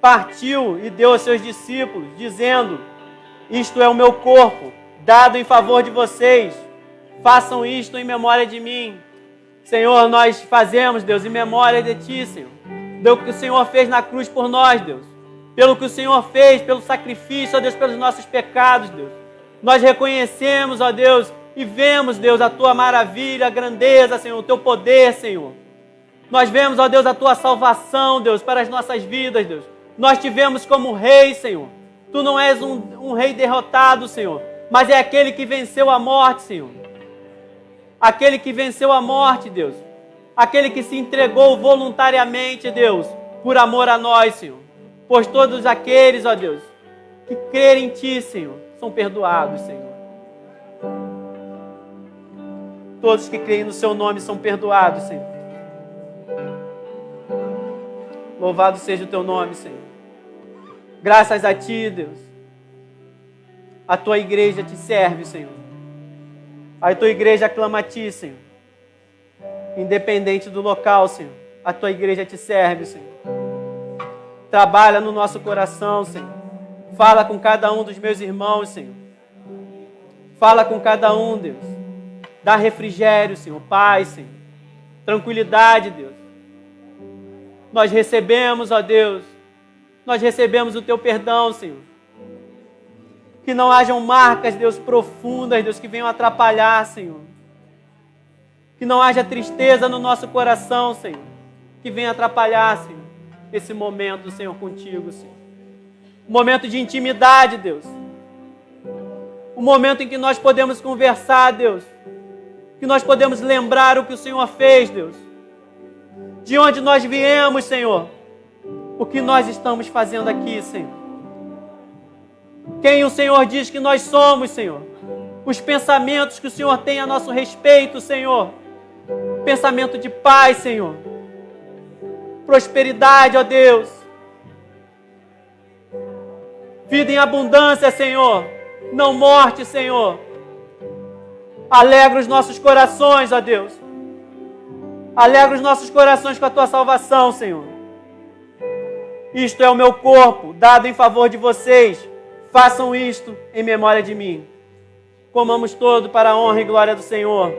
partiu e deu aos seus discípulos, dizendo: isto é o meu corpo, dado em favor de vocês. Façam isto em memória de mim. Senhor, nós fazemos, Deus, em memória de Ti, Senhor. Pelo que o Senhor fez na cruz por nós, Deus. Pelo que o Senhor fez, pelo sacrifício, ó Deus, pelos nossos pecados, Deus. Nós reconhecemos, ó Deus, e vemos, Deus, a Tua maravilha, a grandeza, Senhor, o Teu poder, Senhor. Nós vemos, ó Deus, a Tua salvação, Deus, para as nossas vidas, Deus. Nós te vemos como Rei, Senhor. Tu não és um Rei derrotado, Senhor, mas é aquele que venceu a morte, Senhor. Aquele que venceu a morte, Deus. Aquele que se entregou voluntariamente, Deus, por amor a nós, Senhor. Pois todos aqueles, ó Deus, que crerem em Ti, Senhor, são perdoados, Senhor. Todos que creem no Seu nome são perdoados, Senhor. Louvado seja o Teu nome, Senhor. Graças a Ti, Deus. A Tua igreja te serve, Senhor. A Tua igreja clama a Ti, Senhor. Independente do local, Senhor. A Tua igreja te serve, Senhor. Trabalha no nosso coração, Senhor. Fala com cada um dos meus irmãos, Senhor. Fala com cada um, Deus. Dá refrigério, Senhor. Paz, Senhor. Tranquilidade, Deus. Nós recebemos, ó Deus. Nós recebemos o Teu perdão, Senhor. Que não hajam marcas, Deus, profundas, Deus, que venham atrapalhar, Senhor. Que não haja tristeza no nosso coração, Senhor. Que venha atrapalhar, Senhor, esse momento, Senhor, contigo, Senhor. Um momento de intimidade, Deus. Um momento em que nós podemos conversar, Deus. Que nós podemos lembrar o que o Senhor fez, Deus. De onde nós viemos, Senhor. O que nós estamos fazendo aqui, Senhor. Quem o Senhor diz que nós somos, Senhor. Os pensamentos que o Senhor tem a nosso respeito, Senhor. Pensamento de paz, Senhor. Prosperidade, ó Deus. Vida em abundância, Senhor. Não morte, Senhor. Alegra os nossos corações, ó Deus. Alegra os nossos corações com a tua salvação, Senhor. Isto é o meu corpo, dado em favor de vocês. Façam isto em memória de mim. Comamos todo para a honra e glória do Senhor.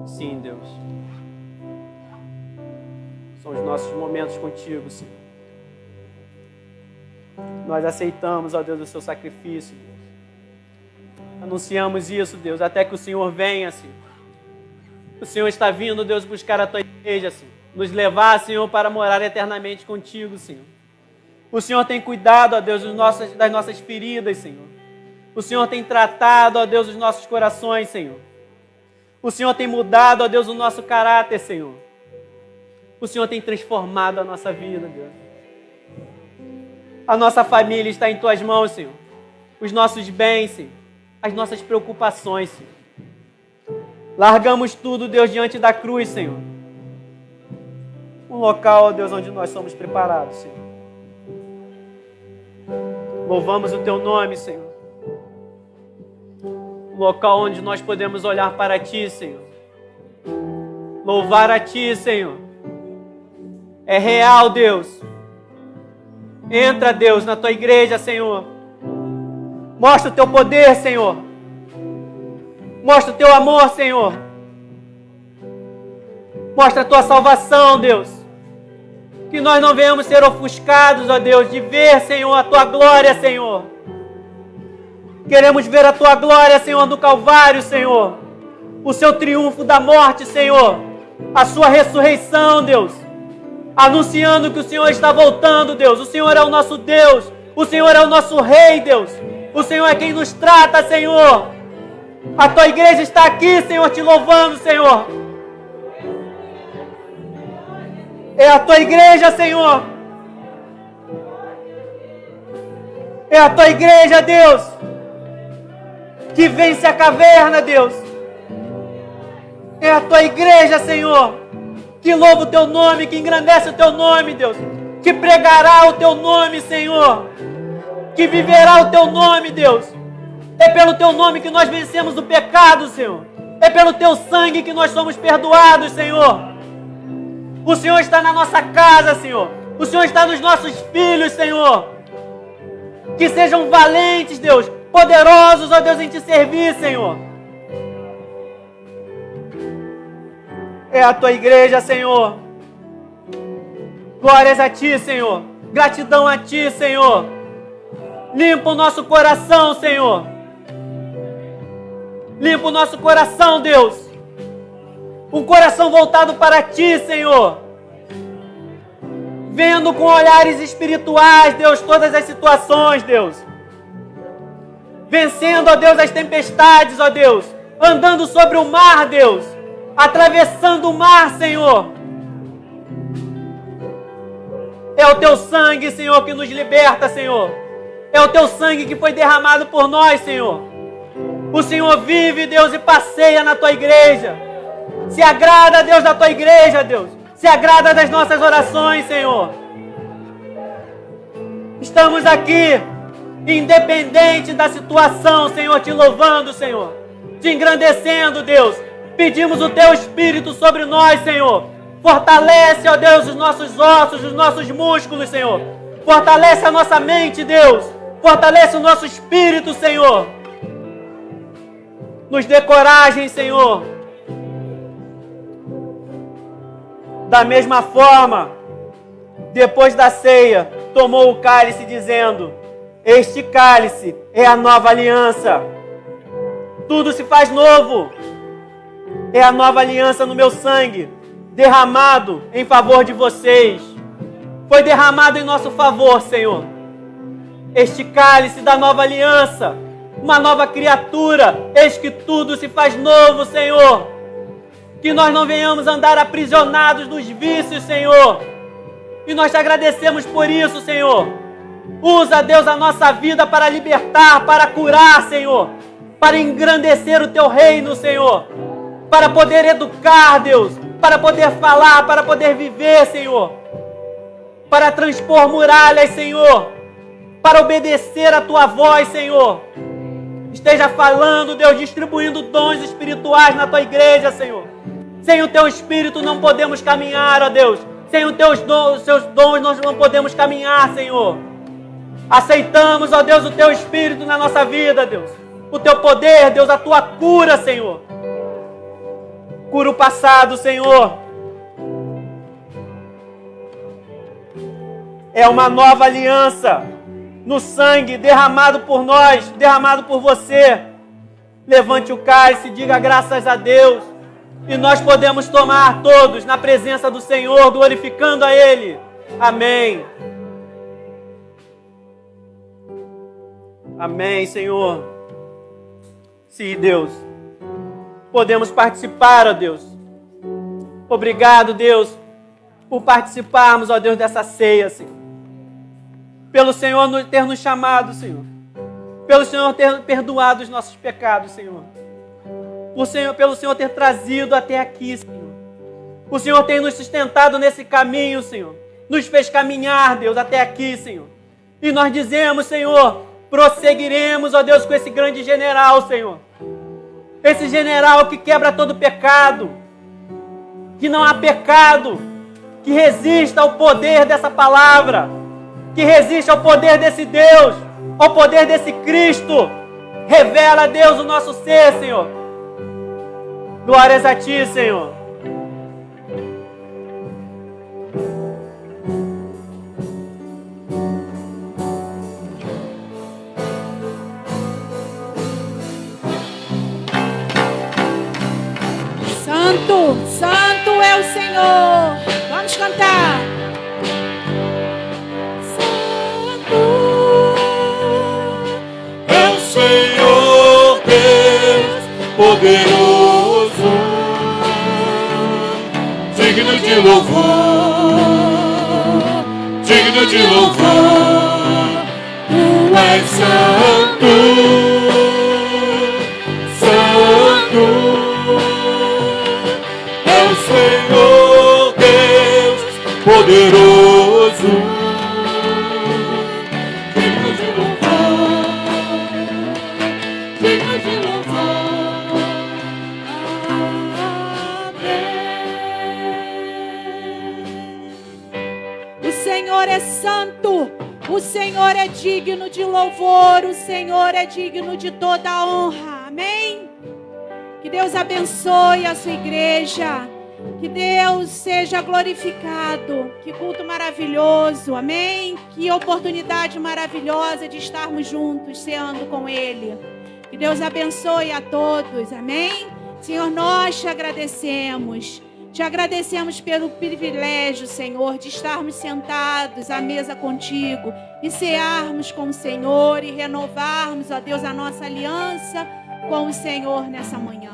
Sim, Deus. São os nossos momentos contigo, Senhor. Nós aceitamos, ó Deus, o seu sacrifício, Deus. Anunciamos isso, Deus, até que o Senhor venha, Senhor. O Senhor está vindo, Deus, buscar a tua igreja, Senhor. Nos levar, Senhor, para morar eternamente contigo, Senhor. O Senhor tem cuidado, ó Deus, das nossas feridas, Senhor. O Senhor tem tratado, ó Deus, os nossos corações, Senhor. O Senhor tem mudado, ó Deus, o nosso caráter, Senhor. O Senhor tem transformado a nossa vida, Deus. A nossa família está em tuas mãos, Senhor. Os nossos bens, Senhor. As nossas preocupações, Senhor. Largamos tudo, Deus, diante da cruz, Senhor. Um local, ó Deus, onde nós somos preparados, Senhor. Louvamos o teu nome, Senhor. Um local onde nós podemos olhar para ti, Senhor. Louvar a ti, Senhor. É real, Deus. Entra, Deus, na tua igreja, Senhor. Mostra o teu poder, Senhor. Mostra o teu amor, Senhor. Mostra a tua salvação, Deus. Que nós não venhamos ser ofuscados, ó Deus, de ver, Senhor, a tua glória, Senhor. Queremos ver a tua glória, Senhor, no Calvário, Senhor. O seu triunfo da morte, Senhor. A sua ressurreição, Deus. Anunciando que o Senhor está voltando, Deus. O Senhor é o nosso Deus. O Senhor é o nosso Rei, Deus. O Senhor é quem nos trata, Senhor. A tua igreja está aqui, Senhor, te louvando, Senhor. É a tua igreja, Senhor. É a tua igreja, Deus, que vence a caverna, Deus. É a tua igreja, Senhor, que louva o teu nome, que engrandece o teu nome, Deus. Que pregará o teu nome, Senhor. Que viverá o teu nome, Deus. É pelo teu nome que nós vencemos o pecado, Senhor. É pelo teu sangue que nós somos perdoados, Senhor. O Senhor está na nossa casa, Senhor. O Senhor está nos nossos filhos, Senhor. Que sejam valentes, Deus. Poderosos, ó Deus, em te servir, Senhor. É a tua igreja, Senhor. Glórias a ti, Senhor. Gratidão a ti, Senhor. Limpa o nosso coração, Senhor. Limpa o nosso coração, Deus. Um coração voltado para ti, Senhor. Vendo com olhares espirituais, Deus, todas as situações, Deus. Vencendo, ó Deus, as tempestades, ó Deus. Andando sobre o mar, Deus. Atravessando o mar, Senhor. É o teu sangue, Senhor, que nos liberta, Senhor. É o teu sangue que foi derramado por nós, Senhor. O Senhor vive, Deus, e passeia na tua igreja. Se agrada, Deus, da tua igreja, Deus. Se agrada das nossas orações, Senhor. Estamos aqui, independente da situação, Senhor, te louvando, Senhor. Te engrandecendo, Deus. Pedimos o teu Espírito sobre nós, Senhor. Fortalece, ó Deus, os nossos ossos, os nossos músculos, Senhor. Fortalece a nossa mente, Deus. Fortalece o nosso espírito, Senhor. Nos dê coragem, Senhor. Da mesma forma, depois da ceia, tomou o cálice, dizendo: este cálice é a nova aliança. Tudo se faz novo. É a nova aliança no meu sangue, derramado em favor de vocês. Foi derramado em nosso favor, Senhor. Este cálice da nova aliança, uma nova criatura. Eis que tudo se faz novo, Senhor. Que nós não venhamos andar aprisionados nos vícios, Senhor. E nós te agradecemos por isso, Senhor. Usa, Deus, a nossa vida para libertar, para curar, Senhor. Para engrandecer o teu reino, Senhor. Para poder educar, Deus. para poder falar, para poder viver, Senhor, para transpor muralhas, Senhor, para obedecer a Tua voz, Senhor. Esteja falando, Deus, distribuindo dons espirituais na Tua igreja, Senhor. Sem o Teu Espírito não podemos caminhar, ó Deus. Sem os Seus dons nós não podemos caminhar, Senhor. Aceitamos, ó Deus, o Teu Espírito na nossa vida, Deus. O Teu poder, Deus, a Tua cura, Senhor. Cura o passado, Senhor. É uma nova aliança no sangue derramado por nós, derramado por você. Levante o cálice, diga graças a Deus. E nós podemos tomar todos na presença do Senhor, glorificando a Ele. Amém. Amém, Senhor. Sim, Deus. Podemos participar, ó Deus. Obrigado, Deus, por participarmos, ó Deus, dessa ceia, Senhor. Pelo Senhor ter nos chamado, Senhor. Pelo Senhor ter perdoado os nossos pecados, Senhor. Pelo Senhor ter trazido até aqui, Senhor. O Senhor tem nos sustentado nesse caminho, Senhor. Nos fez caminhar, Deus, até aqui, Senhor. E nós dizemos, Senhor, prosseguiremos, ó Deus, com esse grande general, Senhor. Esse general que quebra todo pecado. Que não há pecado que resista ao poder dessa palavra. Que resiste ao poder desse Deus. Ao poder desse Cristo. Revela, Deus, o nosso ser, Senhor. Glórias a Ti, Senhor. Santo, Santo é o Senhor. Vamos cantar. Santo é o Senhor Deus poderoso, digno de louvor, digno de louvor. Tu és santo, santo. Senhor Deus poderoso, digno de louvor, digno de louvor. Amém. O Senhor é santo, o Senhor é digno de louvor, o Senhor é digno de toda a honra. Amém? Que Deus abençoe a sua igreja. Que Deus seja glorificado. Que culto maravilhoso. Amém? Que oportunidade maravilhosa de estarmos juntos, ceando com Ele. Que Deus abençoe a todos. Amém? Senhor, nós te agradecemos. Te agradecemos pelo privilégio, Senhor, de estarmos sentados à mesa contigo e cearmos com o Senhor e renovarmos, ó Deus, a nossa aliança com o Senhor nessa manhã.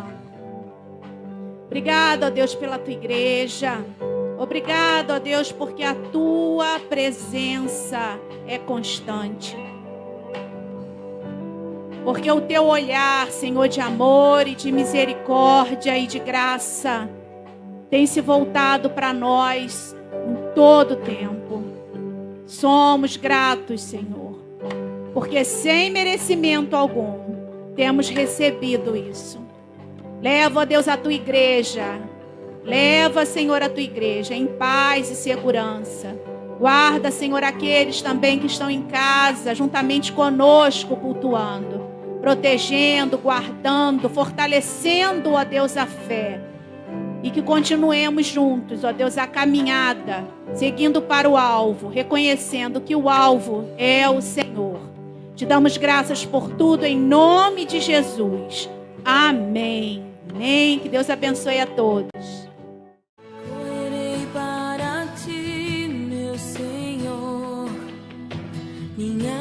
Obrigado, ó Deus, pela tua igreja. Obrigado, ó Deus, porque a tua presença é constante. Porque o teu olhar, Senhor, de amor e de misericórdia e de graça tem se voltado para nós em todo o tempo. Somos gratos, Senhor, porque sem merecimento algum temos recebido isso. Leva, ó Deus, a tua igreja. Leva, Senhor, a tua igreja em paz e segurança. Guarda, Senhor, aqueles também que estão em casa, juntamente conosco, cultuando. Protegendo, guardando, fortalecendo, ó Deus, a fé. E que continuemos juntos, ó Deus, a caminhada, seguindo para o alvo, reconhecendo que o alvo é o Senhor. Te damos graças por tudo, em nome de Jesus. Amém. Amém. Que Deus abençoe a todos. Correrei para ti, meu Senhor. Minha